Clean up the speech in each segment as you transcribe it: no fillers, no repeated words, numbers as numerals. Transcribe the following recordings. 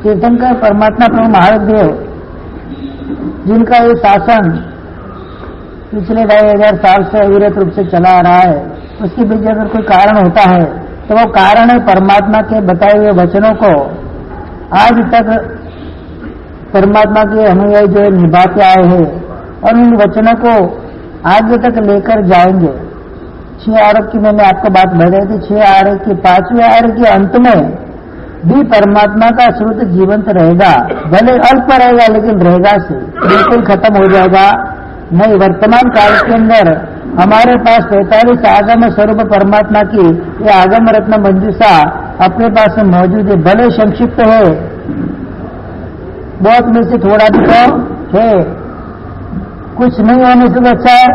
तीर्थंकर परमात्मा प्रभु महाराज देव, जिनका ये शासन पिछले 2500 साल से अविरत रूप से चला आ रहा है, उसके पीछे अगर कोई कारण होता है तो वो कारण है परमात्मा के बताए हुए वचनों को आज तक परमात्मा के अनुयायी जो निभाते आए हैं और उन वचनों को आगे तक लेकर जाएंगे। 6 आरोप की मैंने आपको बात बताई थी। 6 आरोप की 5वें आरोप के अंत में भी परमात्मा का श्रुत जीवंत रहेगा, भले अल्प रहेगा लेकिन रहेगा से, बिल्कुल खत्म हो जाएगा नहीं। वर्तमान काल के अंदर हमारे पास 45 आगम स्वरूप परमात्मा की ये आगम रत्न मंजूषा अपने पास में मौजूद है, भले संक्षिप्त है, बहुत में से थोड़ा भी तो है, कुछ नहीं होने से अच्छा है,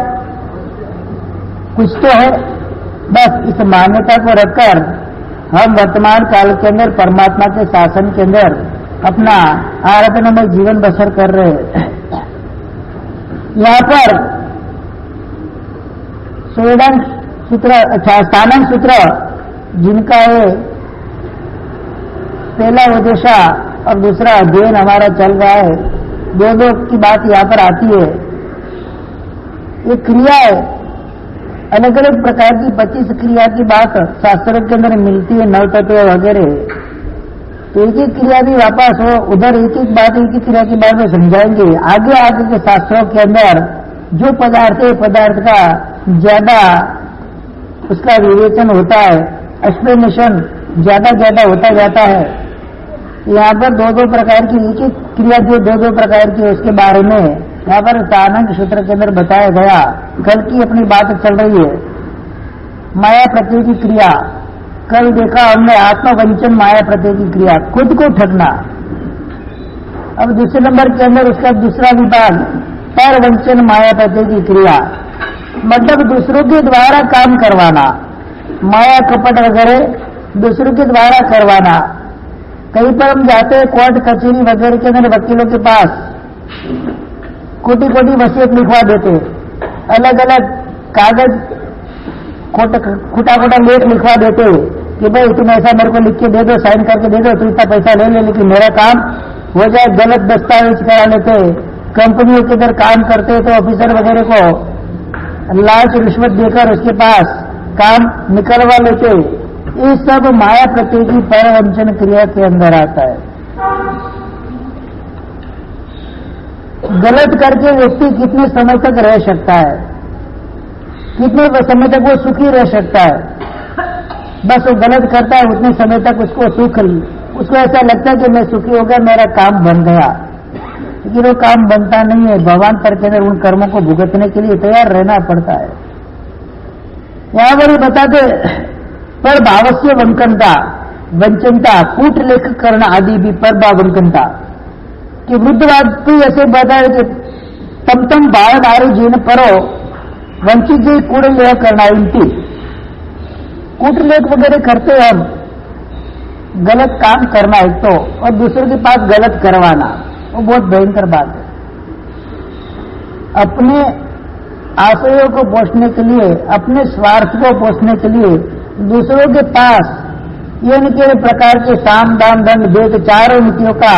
कुछ तो है। बस इस मान्यता को रखकर हम वर्तमान काल के अंदर परमात्मा के शासन के अंदर अपना आराधनामय जीवन बसर कर रहे हैं। यहाँ पर स्वेदन सूत्र, स्थानक सूत्र जिनका है पहला उद्देश्य और दूसरा अध्ययन हमारा चल रहा है, दो की बात यहाँ पर आती है। ये क्रिया है, अलग अलग प्रकार की 25 क्रिया की बात शास्त्रों के अंदर मिलती है, नव तत्व वगैरह। तो एक एक क्रिया भी वापस हो उधर एक एक बात, एक एक क्रिया की बात में समझाएंगे। आगे आगे के शास्त्रों के अंदर जो पदार्थ है, पदार्थ का ज्यादा उसका विवेचन होता है, एक्सप्लेनेशन ज्यादा होता जाता है। यहाँ पर दो प्रकार की एक एक क्रिया जो दो प्रकार की उसके बारे में यहाँ पर स्थानक सूत्र के अंदर बताया गया। कल की अपनी बात चल रही है माया प्रत्यय की क्रिया। कल देखा हमने आत्मवंचन माया प्रत्यय की क्रिया, खुद को ठगना। अब दूसरे नंबर के अंदर उसका दूसरा विभाग परवंचन माया प्रत्यय की क्रिया, मतलब दूसरों के द्वारा काम करवाना, माया कपट वगैरह दूसरों के द्वारा करवाना। कहीं पर हम जाते हैं कोर्ट कचहरी वगैरह के अंदर वकीलों के पास, कोटी वसीयत लिखवा देते, अलग अलग कागज खोटा लेख लिखवा देते कि भाई तुम ऐसा मेरे को लिख के दे दो, साइन करके दे दो, तो इतना पैसा ले ले लेकिन मेरा काम हो जाए। गलत दस्तावेज करा लेते, कंपनियों के अंदर काम करते तो ऑफिसर वगैरह को लालच रिश्वत देकर उसके पास काम निकलवा लेते। ये सब माया प्रत्यय की परवंचन क्रिया के अंदर आता है। गलत करके व्यक्ति कितने समय तक रह सकता है, कितने समय तक वो सुखी रह सकता है। बस वो गलत करता है उतने समय तक उसको सुख, उसको ऐसा लगता है कि मैं सुखी हो गया, मेरा काम बन गया, लेकिन वो काम बनता नहीं है। भगवान पर के अंदर उन कर्मों को भुगतने के लिए तैयार रहना पड़ता है। यहां पर बताते पर भावस्य वंकनता, वंचनता, कूट लेख करना आदि भी पर वंकनता कि वृद्धवाद तो ऐसे बताए कि तम भाव आरु जीन परो वंचित जी कूट लेख करना, इनकी कूट लेख वगैरह करते हम, गलत काम करना एक तो, और दूसरों के पास गलत करवाना, वो बहुत भयंकर बात है। अपने आशयों को पोषने के लिए, अपने स्वार्थ को पोषने के लिए दूसरों के पास ये इनके प्रकार के साम दाम दंड भेद चारों नीतियों का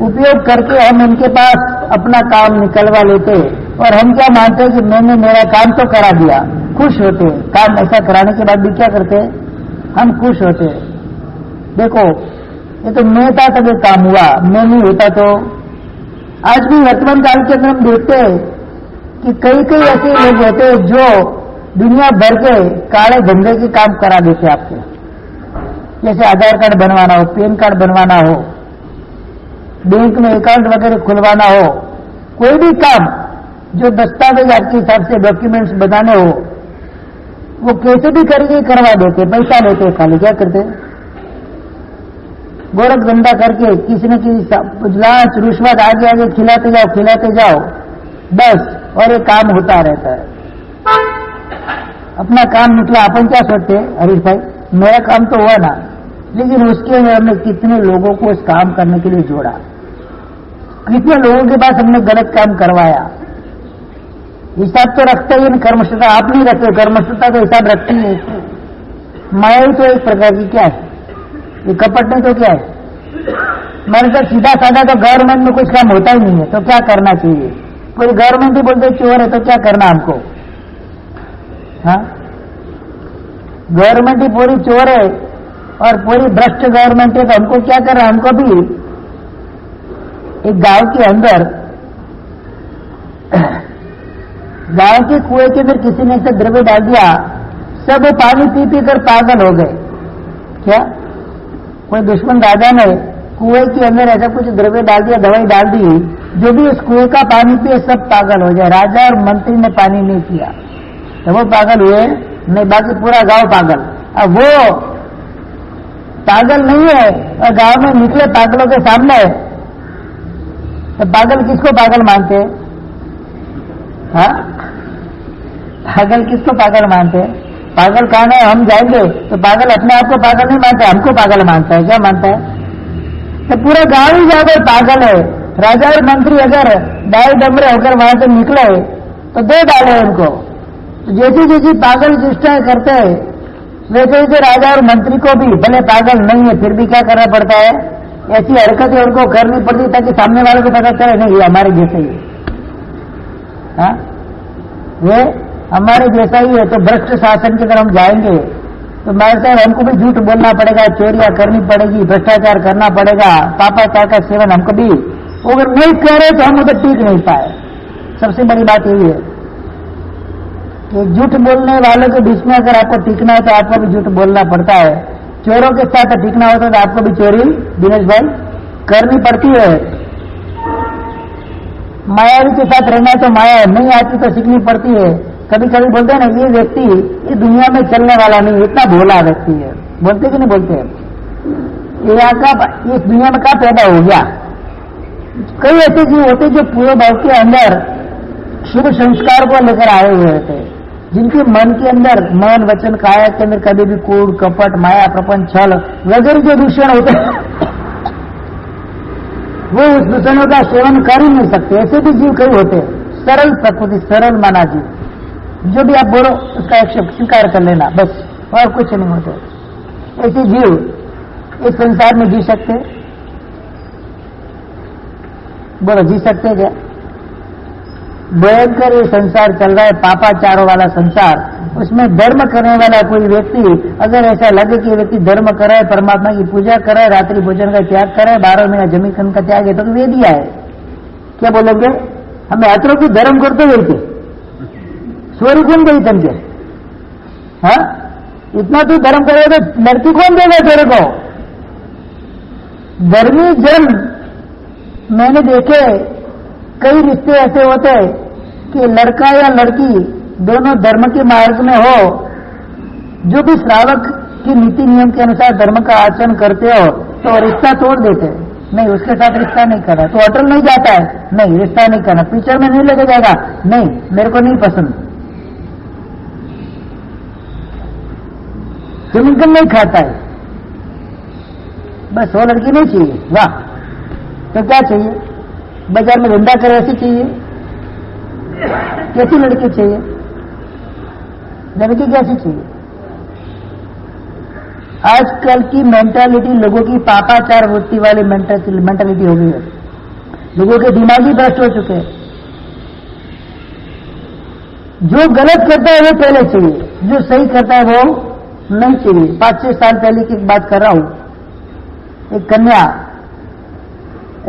उपयोग करके हम इनके पास अपना काम निकलवा लेते, और हम क्या मानते हैं कि मैंने मेरा काम तो करा दिया, खुश होते। काम ऐसा कराने के बाद भी क्या करते, हम खुश होते। देखो ये तो मैं था तब ये काम हुआ, मैं नहीं होता तो। आज भी वर्तमान काल के अंदर हम देखते हैं कि कई ऐसे लोग होते हैं जो दुनिया भर के काले धंधे के काम करा देते आपके, जैसे आधार कार्ड बनवाना हो, पैन कार्ड बनवाना हो, बैंक में अकाउंट वगैरह खुलवाना हो, कोई भी काम जो दस्तावेज आपके हिसाब से डॉक्यूमेंट्स बनाने हो, वो कैसे भी करके करवा देते, पैसा लेते, खाली क्या करते, गोरख धंधा करके किसी न किसी लांच रिश्वत आगे खिलाते जाओ बस, और ये काम होता रहता है। अपना काम निकला, अपन क्या सोचते हैं, हरीश भाई मेरा काम तो हुआ ना, लेकिन उसके अंदर हमने कितने लोगों को इस काम करने के लिए जोड़ा, कितने लोगों के पास हमने गलत काम करवाया। हिसाब तो रखते ही कर्मष्ठता, आप नहीं रखते, कर्मष्ठता तो हिसाब रखती है। माया ही तो एक प्रकार की क्या है, ये कपट नहीं तो क्या है, मेरे से सीधा साधा तो गवर्नमेंट में कुछ काम होता ही नहीं है, तो क्या करना चाहिए? पूरी गवर्नमेंट ही बोलते चोर है, तो क्या करना हमको? हाँ, गवर्नमेंट ही पूरी चोर है और पूरी भ्रष्ट गवर्नमेंट है, तो हमको क्या करना? हमको भी एक गांव के अंदर, गांव के कुएं के अंदर किसी ने ऐसा द्रव्य डाल दिया, सब पानी पी पी कर पागल हो गए। क्या? कोई दुश्मन राजा ने कुएं के अंदर ऐसा कुछ द्रव्य डाल दिया, दवाई डाल दी, जो भी उस कुएं का पानी पिए सब पागल हो जाए। राजा और मंत्री ने पानी नहीं पिया तो वो पागल हुए नहीं, बाकी पूरा गांव पागल। अब वो पागल नहीं है और गांव में निकले पागलों के सामने, तो पागल किसको पागल मानते हैं? हाँ, पागल किसको पागल मानते हैं? पागल कहां है? हम जाएंगे तो पागल अपने आप को पागल नहीं मानता, हमको पागल मानता है। क्या मानता है? तो पूरा गांव ही जाकर पागल है। राजा और मंत्री अगर डाय डमरे होकर वहां से निकले तो दे डाले उनको। तो जैसी जैसी पागल चेष्टाएं करते हैं, वैसे वैसे राजा और मंत्री को भी, भले पागल नहीं है फिर भी क्या करना पड़ता है? ऐसी हरकतें उनको करनी पड़ती ताकि सामने वाले को पता चले नहीं ये हमारे जैसे ही है। हाँ, ये हमारे जैसा ही है। तो भ्रष्ट शासन की तरफ हम जाएंगे तो मेरे साहब हमको भी झूठ बोलना पड़ेगा, चोरियां करनी पड़ेगी, भ्रष्टाचार करना पड़ेगा, पापाचार का सेवन हमको भी, अगर नहीं करे तो हम उधर टिक नहीं पाए। सबसे बड़ी बात यही है कि झूठ बोलने वालों के बीच में अगर आपको टिकना है तो आपको भी झूठ बोलना पड़ता है। चोरों के साथ टिकना होता है तो आपको भी चोरी, दिनेश भाई, करनी पड़ती है। मायावी के साथ रहना तो माया नहीं आती तो सीखनी पड़ती है। कभी कभी बोलते हैं ना, ये व्यक्ति ये दुनिया में चलने वाला नहीं, इतना भोला व्यक्ति है। बोलते कि नहीं बोलते? यहाँ का इस दुनिया में क्या पैदा हो गया? कई ऐसे जीव होते जो पूरे भाव के अंदर शुभ संस्कार को लेकर आए हुए होते, जिनके मन के अंदर, मन वचन काया के अंदर कभी भी कूड़ कपट माया प्रपंच छल वगैरह जो दूषण होते वो उस दूषणों का सेवन कर ही नहीं सकते। ऐसे भी जीव कई होते, सरल प्रकृति, सरल माना जीव, जो भी आप बोलो उसका एक्सेप्ट स्वीकार कर लेना, बस, और कुछ नहीं होते। ऐसे जीव इस संसार में जी सकते? बोलो, जी सकते क्या? भयंकर ये संसार चल रहा है, पापाचारों वाला संसार। उसमें धर्म करने वाला कोई व्यक्ति अगर ऐसा लगे कि व्यक्ति धर्म करे, परमात्मा की पूजा करे, रात्रि भोजन का त्याग करे, 12 महीना जमीन का त्याग है, तो वे दिया है। क्या बोलोगे? हमें अतरों की धर्म करते हुए थे, चोरी कौन गई तनके? हाँ, इतना तू धर्म करेगा तो लड़की कौन देगा तेरे को? धर्मी जन मैंने देखे, कई रिश्ते ऐसे होते कि लड़का या लड़की दोनों धर्म के मार्ग में हो, जो भी श्रावक की नीति नियम के अनुसार धर्म का आचरण करते हो तो रिश्ता तोड़ देते। नहीं, उसके साथ रिश्ता नहीं करना। तो होटल नहीं जाता है? नहीं, रिश्ता नहीं करना। पिक्चर में नहीं लेके जाएगा? नहीं, मेरे को नहीं पसंद। केमिकल नहीं खाता है, बस वो लड़की नहीं चाहिए। वाह, तो क्या चाहिए? बाजार में धंधा करे ऐसी चाहिए? कैसी लड़की चाहिए? लड़की कैसी चाहिए? आजकल की मेंटालिटी लोगों की पापाचार वृत्ति वाली मेंटालिटी हो गई है। लोगों के दिमाग ही भ्रष्ट हो चुके हैं। जो गलत करता है वो पहले चाहिए, जो सही करता है वो नहीं चाहिए। 5-6 साल पहले की बात कर रहा हूं। एक कन्या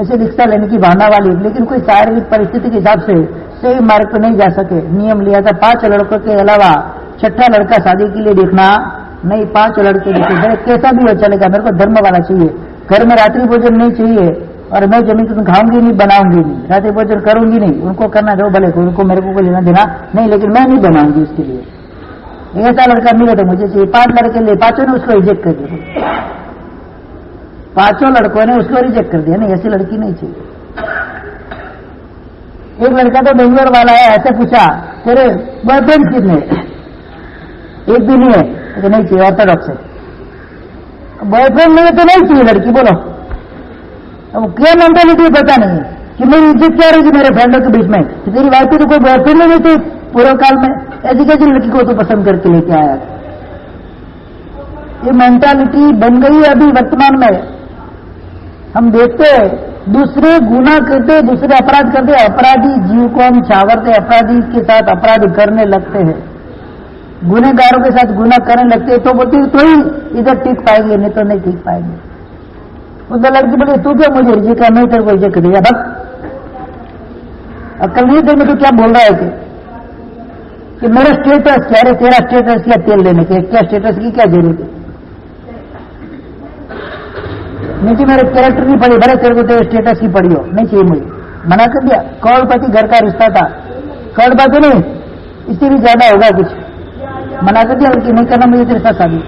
ऐसे रिक्शा लेने की भावना वाली, लेकिन कोई शारीरिक परिस्थिति के हिसाब से सही मार्ग पर नहीं जा सके। नियम लिया था 5 लड़कों के अलावा 6ठा लड़का शादी के लिए देखना नहीं। 5 लड़के देखे, कैसा भी हो चलेगा, मेरे को धर्म वाला चाहिए। घर में रात्रि भोजन नहीं चाहिए और मैं जमीन को खाऊंगी नहीं, बनाऊंगी नहीं, रात्रि भोजन करूंगी नहीं। उनको करना दो भले, उनको मेरे को लेना देना नहीं, लेकिन मैं नहीं बनाऊंगी इसके लिए। ऐसा लड़का मिले तो मुझे चाहिए। 5 लड़के ले, 5 ने उसको रिजेक्ट कर दिया। 5 लड़कों ने उसको रिजेक्ट कर दिया, नहीं ऐसी लड़की नहीं चाहिए। एक लड़का तो बेंगलोर वाला है, ऐसे पूछा तेरे बॉयफ्रेंड कितने? एक भी नहीं है, तो नहीं चाहिए, ऑर्थोडॉक्स है। बॉयफ्रेंड नहीं है तो नहीं चाहिए लड़की। बोलो, अब क्या मेंटालिटी पता नहीं है कि मेरी इज्जत क्या रहेगी मेरे फ्रेंडों के बीच में? तो तेरी वाइफ तो कोई बॉयफ्रेंड नहीं थे पूर्व काल में, ऐसी कैसी लड़की को तो पसंद करके लेके आया? ये मेंटालिटी बन गई है अभी वर्तमान में। हम देखते हैं दूसरे गुनाह करते, दूसरे अपराध करते, अपराधी जीव को हम छावरते, अपराधी के साथ अपराध करने लगते हैं, गुनहगारों के साथ गुनाह करने लगते हैं, तो बोलते तो ही इधर टिक पाएंगे, नहीं तो नहीं टिक पाएंगे। उधर लड़की बोले तू क्या मुझे रिजेक्ट कर, नहीं तेरे को रिजेक्ट कर दिया, बस अक्ल नहीं तेरे में, तो क्या बोल रहा है कि मेरा स्टेटस क्या है, तेरा स्टेटस क्या तेल लेने के, क्या स्टेटस की क्या जरूरत है, नहीं कि मेरे कैरेक्टर नहीं पड़ी, भले तेरे को तेरे स्टेटस की पड़ी हो, नहीं चाहिए मुझे, मना कर दिया। करोड़पति घर का रिश्ता था, करोड़पति नहीं इससे भी ज्यादा होगा कुछ, मना कर दिया कि नहीं करना मुझे तेरे साथ शादी,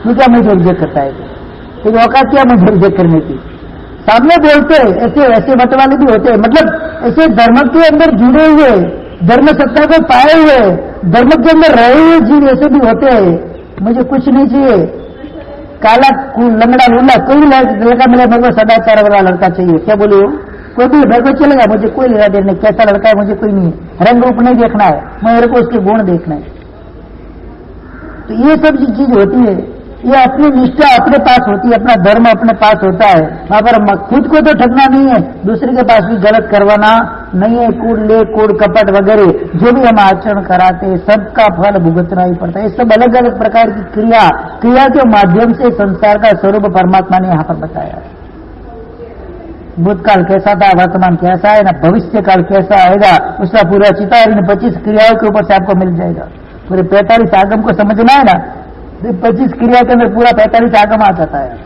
तू क्या मुझे रिजेक्ट करता है, तेरी औकात क्या मुझे रिजेक्ट करने की। सामने बोलते ऐसे ऐसे मत वाले भी होते हैं, मतलब ऐसे धर्म के अंदर जुड़े हुए, धर्म सत्ता को पाए हुए, धर्म के अंदर रहे हुए जीव ऐसे भी होते हैं। मुझे कुछ नहीं चाहिए, काला लंगड़ा लूला कोई लड़का मिले, मेरे को सदाचार वाला लड़का चाहिए, क्या बोले हो, कोई भी मेरे को चलेगा, मुझे कोई लेना देना नहीं, कैसा लड़का है मुझे कोई नहीं है, रंग रूप नहीं देखना है, मेरे को उसके गुण देखना है। तो ये सब चीज होती है, ये अपनी निष्ठा अपने पास होती है, अपना धर्म अपने पास होता है, वहां पर खुद को तो ठगना नहीं है, दूसरे के पास भी गलत करवाना नहीं है, कूड़ ले कूड़ कपट वगैरह जो भी हम आचरण कराते हैं सबका फल भुगतना ही पड़ता है। ये सब अलग अलग प्रकार की क्रिया के माध्यम से संसार का स्वरूप परमात्मा ने यहाँ पर बताया है। भूतकाल कैसा था, वर्तमान कैसा है, ना भविष्य काल कैसा आएगा, उसका पूरा चितार इन 25 क्रियाओं के ऊपर से आपको मिल जाएगा। पूरे 45 आगम को समझना है ना, 25 क्रिया के अंदर पूरा 45 आगम आ जाता है।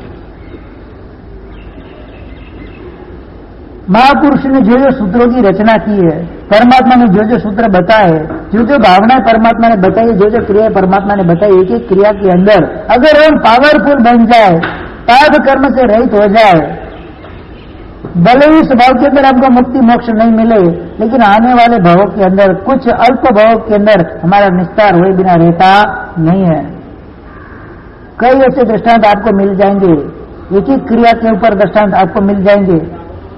महापुरुष ने जो जो सूत्रों की रचना की है, परमात्मा ने जो जो सूत्र बताए, जो जो भावनाएं परमात्मा ने बताई, जो जो क्रिया परमात्मा ने बताई, एक एक क्रिया के अंदर अगर हम पावरफुल बन जाए, पाप कर्म से रहित हो जाए, भले ही स्वभाव के अंदर हमको मुक्ति मोक्ष नहीं मिले, लेकिन आने वाले भावों के अंदर कुछ अल्प भावों के अंदर हमारा निस्तार हुए बिना रहता नहीं है। कई ऐसे दृष्टांत आपको मिल जाएंगे, एक एक क्रिया के ऊपर दृष्टांत आपको मिल जाएंगे।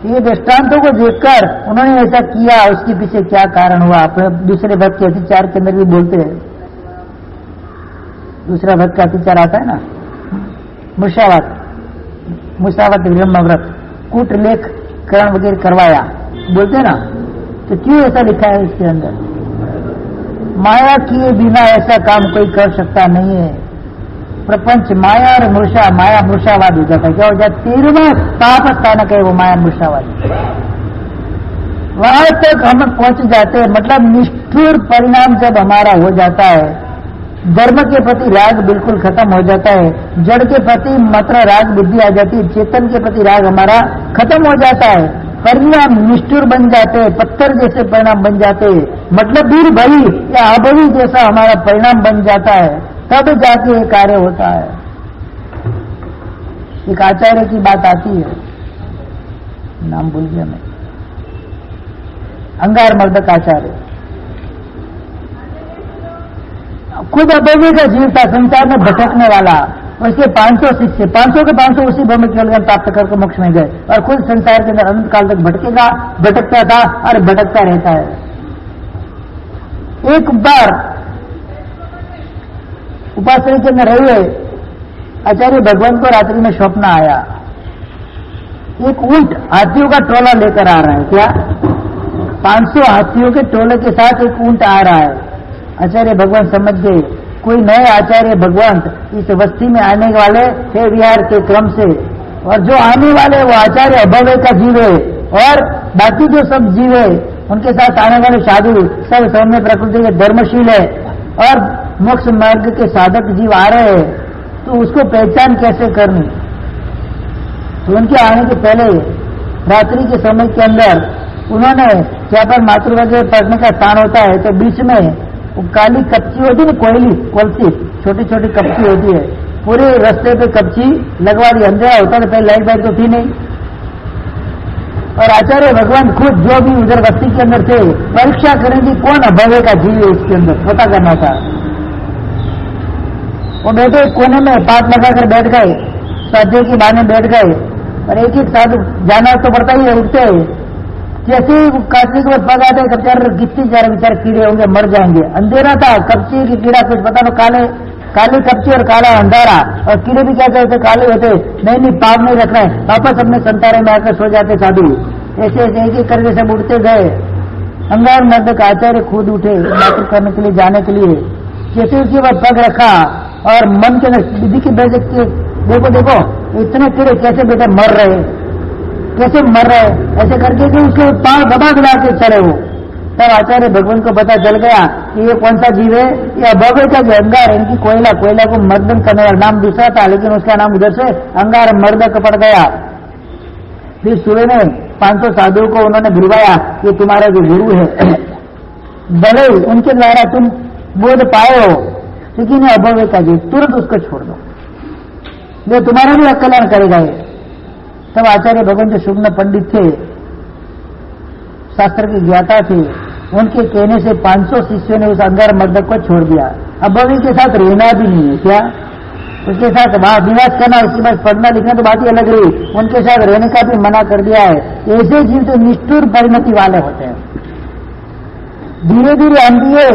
ये दृष्टांतों को देखकर उन्होंने ऐसा किया, उसके पीछे क्या कारण हुआ, दूसरे भक्त के अतिचार के अंदर भी बोलते हैं। दूसरा भक्त का अतिचार आता है ना, मुसावत ब्रह्मव्रत कूट लेख करण वगैरह करवाया, बोलते हैं ना, तो क्यों ऐसा लिखा है इसके अंदर, माया किए बिना ऐसा काम कोई कर सकता नहीं है। प्रपंच माया और मृषा, माया मृषावाद हो जाता है, क्या हो जाता है, 13वां पाप स्थानक है वो माया मृषावाद, वहां तक हम पहुंच जाते हैं। मतलब निष्ठुर परिणाम जब हमारा हो जाता है, धर्म के प्रति राग बिल्कुल खत्म हो जाता है, जड़ के प्रति मात्र राग बुद्धि आ जाती है, चेतन के प्रति राग हमारा खत्म हो जाता है, परिणाम निष्ठुर बन जाते हैं, पत्थर जैसे परिणाम बन जाते हैं, मतलब वीर भई या अभवी जैसा हमारा परिणाम बन जाता है, तब जाके ये कार्य होता है। एक आचार्य की बात आती है, नाम भूल गया मैं, अंगार मर्दक आचार्य, खुद अभव्य का जीव था, संसार में भटकने वाला, उसके 500 शिष्य, 500 के 500 उसी ब्रह्म केवल ज्ञान प्राप्त करके मोक्ष में गए, और खुद संसार के अंदर अनंत काल तक भटकता था और भटकता रहता है। एक बार उपासना के अंदर रहे आचार्य भगवान को रात्रि में स्वप्न आया, एक ऊंट हाथियों का टोला लेकर आ रहा है, क्या 500 हाथियों के टोले के साथ एक ऊंट आ रहा है। आचार्य भगवान समझ गए कोई नए आचार्य भगवान इस वस्ती में आने वाले थे विहार के क्रम से, और जो आने वाले वो आचार्य अभव्य का जीव है, और बाकी जो सब जीव है उनके साथ आने वाले साधु सब सौम्य प्रकृति के धर्मशील है, और मोक्ष मार्ग के साधक जीव आ रहे हैं, तो उसको पहचान कैसे करनी। तो उनके आने के पहले रात्रि के समय के अंदर उन्होंने क्या पर मातृवर्ग पढ़ने का स्थान होता है, तो बीच में वो काली कपची होती है ना, कोलसी छोटी छोटी कपची होती है, पूरे रास्ते पे कपची लगवा दी, अंधेरा होता था पहले, लाइट जो थी नहीं, और आचार्य भगवान खुद जो भी उधर बस्ती के अंदर थे परीक्षा करेंगे कौन अभव्य का जीव है इसके अंदर, पता करना था। वो बैठे कोने में पात लगाकर बैठ गए, साधु की बहाने बैठ गए, और एक एक साधु जाना तो पड़ता ही है, उठते है, जैसे ही काटने के बाद पग आते कब्चार कितने सारे बेचारे कीड़े होंगे, मर जाएंगे, अंधेरा था, कब्ची की कीड़ा कुछ पता नहीं, काले काली कपची और काला अंधारा, और कीड़े भी क्या कहते काले होते, नहीं पाप नहीं रखना है, वापस अपने संतारे में आकर सो जाते साधु। ऐसे ऐसे एक एक करके सब उठते गए। अंगार मर्द का आचार्य खुद उठे मातृ करने के लिए जाने के लिए। जैसे उसके बाद पग रखा और मन के अंदर विधि की बेटे देखो देखो इतने कीड़े कैसे बेटे मर रहे, कैसे मर रहे, ऐसे करके कि उसके पांव दबा दिला के चले वो। तब आचार्य भगवान को पता चल गया कि ये कौन सा जीव है, ये अभव्य का जो अंगार है, इनकी कोयला को मर्दन करने वाला नाम दूसरा था, लेकिन उसका नाम उधर से अंगार मर्दक पड़ गया। फिर सुबह में 500 साधुओं को उन्होंने बुलवाया कि तुम्हारा जो गुरु है भले उनके द्वारा तुम बोध पाए हो, लेकिन अभव्य का जीव तुरंत उसको छोड़ दो, जो तुम्हारा भी कल्याण करेगा। तब आचार्य भगवान जो शुग्न पंडित थे, शास्त्र के ज्ञाता थे, उनके कहने से 500 शिष्यों ने उस अंगार मर्दक को छोड़ दिया। अभव्य के साथ रहना भी नहीं है क्या, उसके साथ वहां निवास करना, उसके बाद पढ़ना लिखना तो बात ही अलग रही, उनके साथ रहने का भी मना कर दिया है। ऐसे जीव तो निष्ठुर परिणति वाले होते हैं। धीरे धीरे हम भी ये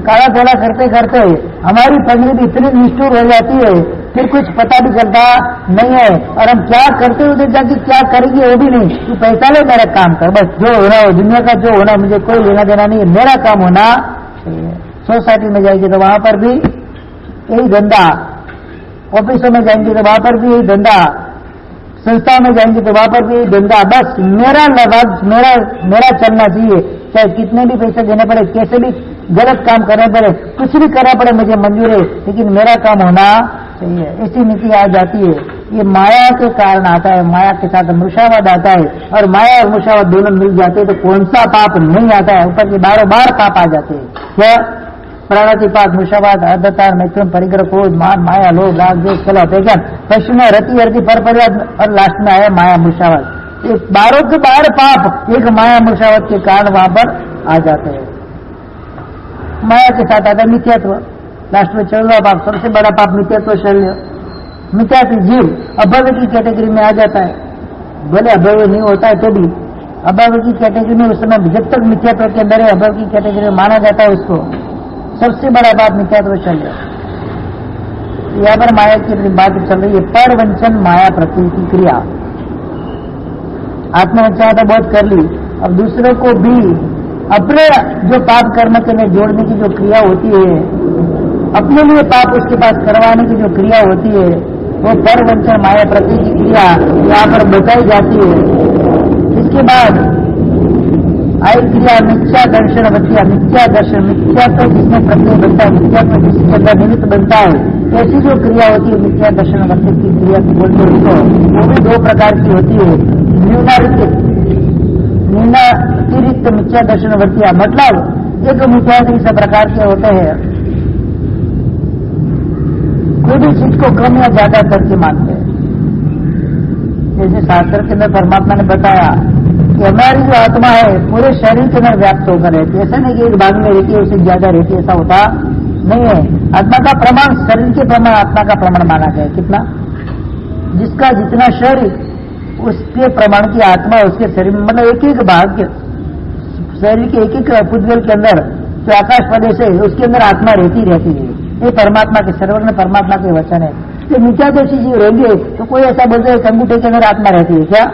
काला धोला करते करते हमारी परिणति इतनी निष्ठुर हो जाती है, फिर कुछ पता भी चलता नहीं है, और हम क्या करते उधर जाके क्या करेंगे वो भी नहीं। तू पैसा ले, मेरा काम कर, बस जो होना हो दुनिया का जो होना, मुझे कोई लेना देना नहीं है, मेरा काम होना। सोसाइटी में जाएंगे तो वहां पर भी यही धंधा, ऑफिसों में जाएंगे तो वहां पर भी यही धंधा, संस्थाओं में जाएंगे तो वहां पर भी यही धंधा। बस मेरा लफ्ज मेरा चलना चाहिए, चाहे कितने भी पैसे देने पड़े, कैसे भी गलत काम करने पड़े, कुछ भी करना पड़े, मुझे मंजूर है, लेकिन मेरा काम होना चाहिए। ऐसी नीति आ जाती है। ये माया के कारण आता है, माया के साथ मूषावाद आता है, और माया और मूषावाद दोनों मिल जाते हैं तो कौन सा पाप नहीं आता है, ऊपर के 12 पाप आ जाते हैं। क्या प्राणातिपात, मूषावाद, अर्धतार, मैथुन, परिग्रह, क्रोध, मान, माया, लोभ, राग, द्वेष, कलह, अपेक्षण, पश्चिम में रति अरति पर परिवाद, और लास्ट में आया माया मूषावाद। ये 12 के 12 पाप एक माया मूषावाद के कारण वहां पर आ जाते हैं। माया के साथ आता है मिथ्यात्व, लास्ट में 14वां पाप, सबसे बड़ा पाप मिथ्यात्व शल्य। मिथ्यात्व जीव अभव्य की कैटेगरी में आ जाता है, भले अभव्य नहीं होता है तो भी अभव्य की कैटेगरी में उस समय जब तक मिथ्यात्व के अंदर है अभव्य की कैटेगरी में माना जाता है उसको। सबसे बड़ा बात मिथ्यात्व शल्य। यहाँ पर माया की बात चल रही है, पर वंचन माया प्रकृति क्रिया। आत्मवंचना तो बहुत कर ली, अब दूसरों को भी अपने जो पाप कर्म के लिए जोड़ने की जो क्रिया होती है, अपने लिए पाप उसके पास करवाने की जो क्रिया होती है, वो पर वंचन माया प्रकृति की क्रिया यहाँ पर बताई जाती है। इसके बाद आई क्रिया मिथ्या दर्शन बच्चिया। मिथ्या दर्शन, मिथ्या तो जिसमें प्रत्यय बनता है, मिथ्या तो जिसके अंदर निमित्त बनता है, ऐसी जो क्रिया होती है मिथ्या दर्शन वर्तित की क्रिया बोलते हैं उसको, वो भी 2 प्रकार की होती है। न्यूनातिरिक्त मिथ्या दर्शन वर्तिया, मतलब एक मिथ्या इस प्रकार के होते हैं, कोई भी चीज को कम या ज्यादा करके मानते हैं। जैसे शास्त्र के अंदर परमात्मा ने बताया कि हमारी जो आत्मा है पूरे शरीर के अंदर व्याप्त होकर रहती है, ऐसा नहीं कि एक भाग में रहती है उससे ज्यादा रहती है, ऐसा होता नहीं है। आत्मा का प्रमाण शरीर के प्रमाण आत्मा का प्रमाण माना गया। कितना, जिसका जितना शरीर उसके प्रमाण की आत्मा उसके शरीर में, मतलब एक एक भाग के शरीर के एक एक पुद्गल के अंदर जो आकाश प्रदेश है उसके अंदर आत्मा रहती है। ये परमात्मा के सर्वज्ञ परमात्मा के वचन है। तो मिथ्या जैसी जीव रहेंगे तो कोई ऐसा बोलते है अंगूठे के अंदर आत्मा रहती है क्या?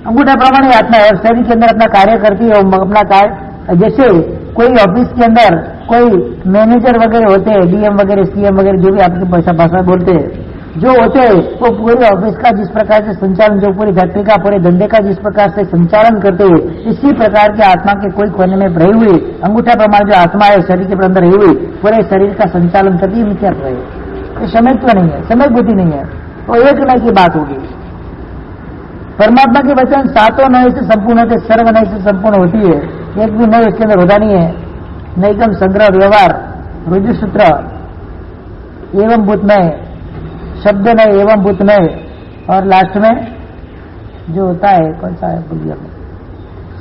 अंगूठा प्रमाण ही आत्मा है और शरीर के अंदर अपना कार्य करती है। अपना कार्य, जैसे कोई ऑफिस के अंदर कोई मैनेजर वगैरह होते हैं, डीएम वगैरह, सीएम वगैरह, जो भी आपकी भाषा बोलते हैं, जो होते हैं वो पूरे ऑफिस का जिस प्रकार से संचालन, जो पूरी फैक्ट्री का पूरे धंधे का जिस प्रकार से संचालन करते हैं, इसी प्रकार के आत्मा के कोई कोने में रही हुई अंगूठा प्रमाण जो आत्मा है शरीर के अंदर रही हुई पूरे शरीर का संचालन करती है। मिथ्यात्व है, ये समयत्व नहीं है, समय बुद्धि नहीं है, वो एक नए की बात होगी। परमात्मा के वचन 7 नए से संपूर्ण होते, सर्व नए से संपूर्ण होती है, एक भी नए इसके अंदर होता नहीं है। नैकम संग्रह व्यवहार रुजु सूत्र एवं भूत नए, शब्द नए एवं भूत नए, और लास्ट में जो होता है कौन सा है बुद्धिया में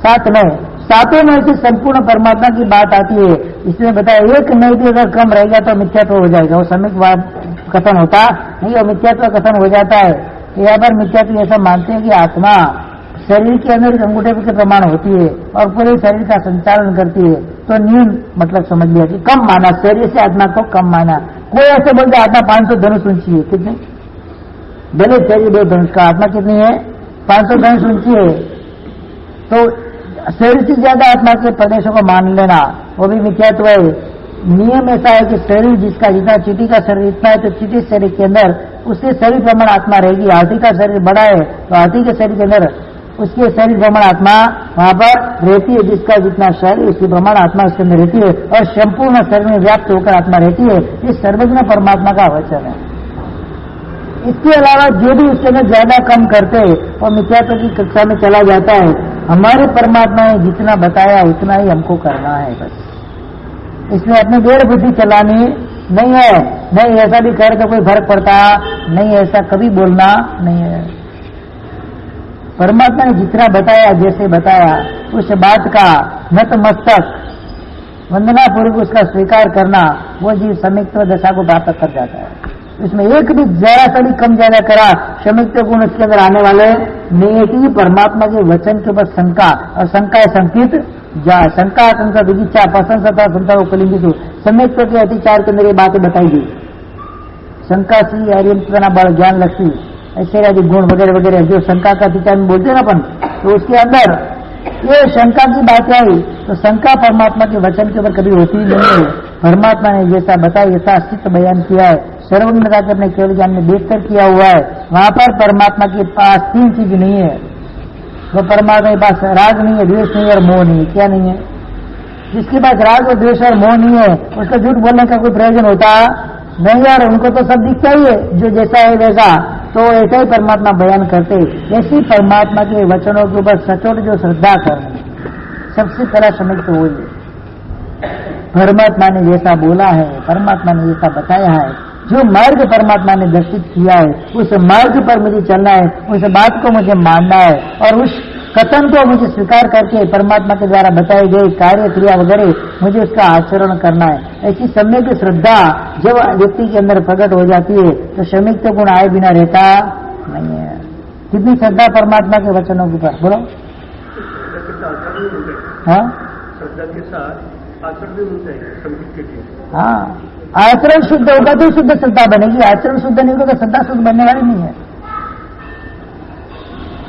7 नए, 7 नए से संपूर्ण परमात्मा की बात आती है। इसमें बताया एक नए भी अगर कम रहेगा तो मिथ्यात्व हो जाएगा, वो सम्यक कथन होता नहीं, वो मिथ्यात्व कथन हो जाता है। यहाँ पर मिथ्यात्व ऐसा मानते हैं कि आत्मा शरीर के अंदर अंगूठे के प्रमाण होती है और पूरे शरीर का संचालन करती है, तो न्यून मतलब समझ लिया कि कम माना, शरीर से आत्मा को कम माना। कोई ऐसे बोलते आत्मा 500 धनुष ऊंची है, कितने भले चाहिए 2 धनुष का, आत्मा कितनी है 500 धनुष ऊंची है। तो शरीर से ज्यादा आत्मा के प्रदेशों को मान लेना वो भी मिथ्यात्व है। नियम ऐसा है कि शरीर जिसका जितना चींटी का शरीर इतना है तो चींटी शरीर के अंदर उसके शरीर प्रमाण आत्मा रहेगी। हाथी का शरीर बड़ा है तो हाथी के शरीर के अंदर उसके शरीर प्रमाण आत्मा वहां पर रहती है। जिसका जितना शरीर उसकी प्रमाण आत्मा उसके अंदर रहती है और संपूर्ण शरीर में व्याप्त होकर आत्मा रहती है। ये सर्वज्ञ परमात्मा का वचन है। इसके अलावा जो भी उसके अंदर ज्यादा कम करते हैं वो मिथ्यात्व की कक्षा में चला जाता है। हमारे परमात्मा ने जितना बताया उतना ही हमको करना है बस। इसमें अपनी देर बुद्धि चलानी नहीं है। नहीं ऐसा भी करे तो कोई फर्क पड़ता नहीं, ऐसा कभी बोलना नहीं है। परमात्मा ने जितना बताया जैसे बताया उस बात का नतमस्तक वंदना पूर्वक उसका स्वीकार करना वो जीव समित्व दशा को प्राप्त कर जाता है। इसमें एक भी जरा सा भी कम ज्यादा करा समित्व गुण उसके अंदर आने वाले नहीं कि परमात्मा के वचन के ऊपर शंका, और शंका है संकित जा शंका आशंका विजिच्छा प्रशंसता संता कलिंगित समित्व के अतिचार के अंदर ये बातें बताई गई। शंका सी आर्यना बल ज्ञान लक्ष्मी ऐसे आदि गुण वगैरह वगैरह जो शंका का अतिचार में बोलते हैं ना अपन, तो उसके अंदर ये शंका की बात आई तो शंका परमात्मा के वचन के ऊपर कभी होती ही नहीं है। परमात्मा ने जैसा बताया जैसा अस्तित्व बयान किया है, सर्वज्ञता के अपने केवल ज्ञान में देखकर किया हुआ है। वहां पर परमात्मा के पास 3 चीज नहीं है। वो परमात्मा के पास राग नहीं है, द्वेष नहीं है और मोह नहीं है। क्या नहीं है? जिसके पास राग और द्वेष और मोह नहीं है उसका झूठ बोलने का कोई प्रयोजन होता नहीं यार। उनको तो सब दिखता ही है, जो जैसा है वैसा, तो ऐसा ही परमात्मा बयान करते। ऐसी परमात्मा के वचनों के ऊपर सचोट जो श्रद्धा करनी सबसे पहला समझ तो वही है। परमात्मा ने जैसा बोला है, परमात्मा ने जैसा बताया है, जो मार्ग परमात्मा ने दर्शित किया है उस मार्ग पर मुझे चलना है, उस बात को मुझे मानना है और उस कथन को मुझे स्वीकार करके परमात्मा के द्वारा बताए गए कार्य क्रिया वगैरह मुझे उसका आचरण करना है। ऐसी सम्यक श्रद्धा जब व्यक्ति के अंदर प्रकट हो जाती है तो सम्यक गुण आए बिना रहता नहीं है। कितनी श्रद्धा परमात्मा के वचनों के ऊपर बोलो। हाँ श्रद्धा के साथ आचरण भी होता है संगीत के लिए। हाँ, आचरण शुद्ध होगा तो शुद्ध श्रद्धा बनेगी। आचरण शुद्ध नहीं होगा तो श्रद्धा शुद्ध बनने वाली नहीं है।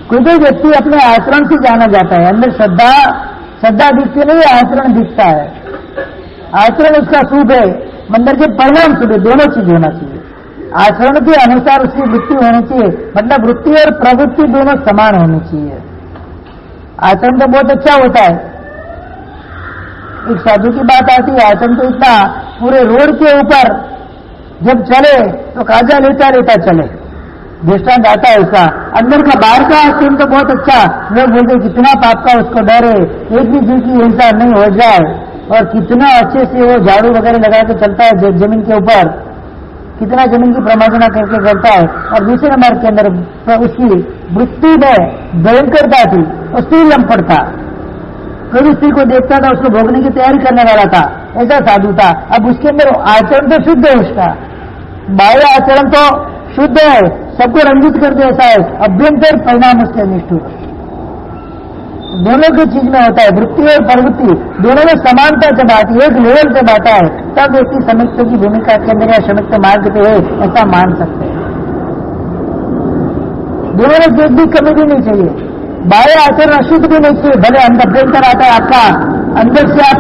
कोई भी व्यक्ति अपने आचरण से जाना जाता है। अंदर श्रद्धा दिखती नहीं, आचरण दिखता है। आचरण उसका शुभ है, मंदिर के परिणाम शुभ है, दोनों चीज होना चाहिए। आचरण के अनुसार उसकी वृत्ति होनी चाहिए, मतलब वृत्ति और प्रवृत्ति दोनों समान होनी चाहिए। आचरण तो बहुत अच्छा होता है। एक साधु की बात आती है, आचरण तो इतना पूरे रोड के ऊपर जब चले तो काजा लेता लेता चले। दृष्टांत आता है उसका। अंदर का बाहर का आचरण तो बहुत अच्छा, लोग बोलते कितना पाप का उसको डर है, एक भी जीव की हिंसा नहीं हो जाए, और कितना अच्छे से वो झाड़ू वगैरह लगा के चलता है जमीन के ऊपर, कितना जमीन की प्रमार्जना करके करता है। और दूसरे नंबर के अंदर उसकी वृत्ति में भयंकरता थी, और स्त्री लंपट था। कोई स्त्री को देखता था उसको भोगने की तैयारी करने वाला था, ऐसा साधु था। अब उसके अंदर आचरण तो शुद्ध है, उसका बाह्य आचरण तो शुद्ध है, सबको रंजित कर दे ऐसा है, अभ्यंतर परिणाम उसके निष्ठुर। दोनों की चीज में होता है, वृत्ति और प्रवृत्ति दोनों में समानता जब आती है, एक लेवल जब आता है, तब व्यक्ति समित्व की भूमिका के अंदर या समित्व मार्ग पे है ऐसा मान सकते हैं। दोनों में एक भी कमी भी नहीं चाहिए। बाह्य आचरण अशुद्ध भी नहीं चाहिए, भले अभ्यंतर आता है आपका, अंदर से आप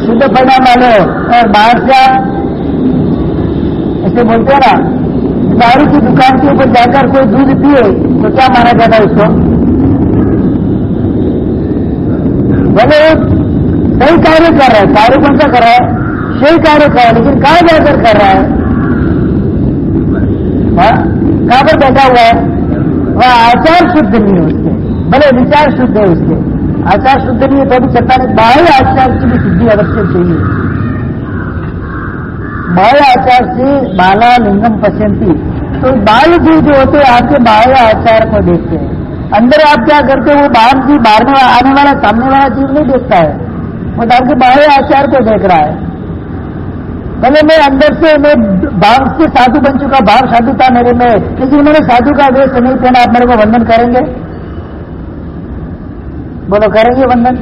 शुद्ध परिणाम वाले हो और बाहर से आप ऐसे बोलते हैं ना, दारू की दुकान के ऊपर जाकर कोई दूध पिए तो क्या माना जाता है उसको? भले सही कार्य कर रहा है, कार्य कौन सा कर रहा है? सही कार्य कर रहा है, लेकिन कहां जाकर कर रहा है? कहां पर बैठा हुआ है? वह आचार शुद्ध नहीं है उसके, भले विचार शुद्ध है उसके, आचार शुद्ध नहीं है तो भी चलता नहीं। बाह्य आचार की भी शुद्धि अवश्य चाहिए। बाह्य आचार से बाला लिंगम पश्यंती, तो बाह्य जीव जो होते हैं आपके बाह्य आचार को देखते हैं। अंदर आप क्या करते हो वो बाहर जीव, बाहर में आने वाला सामने वाला जीव नहीं देखता है, वो आपके बाह्य आचार को देख रहा है। भले मैं अंदर से मैं भाव से साधु बन चुका, भाव साधु था मेरे में, लेकिन मैंने साधु का वेश नहीं पहना, आप मेरे को वंदन करेंगे? बोलो करेंगे वंदन?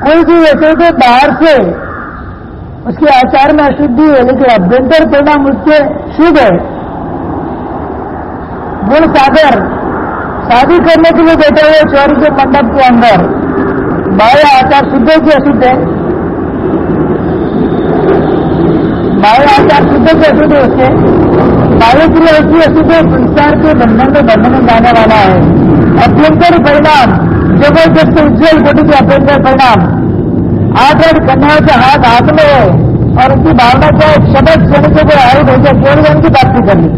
कोई भी ऐसे तो बाहर से उसके आचार में अशुद्धि है, लेकिन अभ्यंतर परिणाम उसके शुद्ध है। गुण सागर शादी करने के लिए बैठे हुए चौरी के मंडप के अंदर बाह्य आचार शुद्ध है कि अशुद्ध है? बाह्य आचार शुद्ध के अशुद्ध है? उसके बाह्य क्रिया उसकी अशुद्ध है, संसार के बंधन में बंधने जाने वाला है। अभ्यंतर परिणाम जबरदस्त उज्जवल कोटि के अभ्यंतर परिणाम 8 कन्याओं के हाथ में है, और उनकी भावना क्या है? शब्द सुन के आयु भेजा केवल उनकी प्राप्ति कर ली।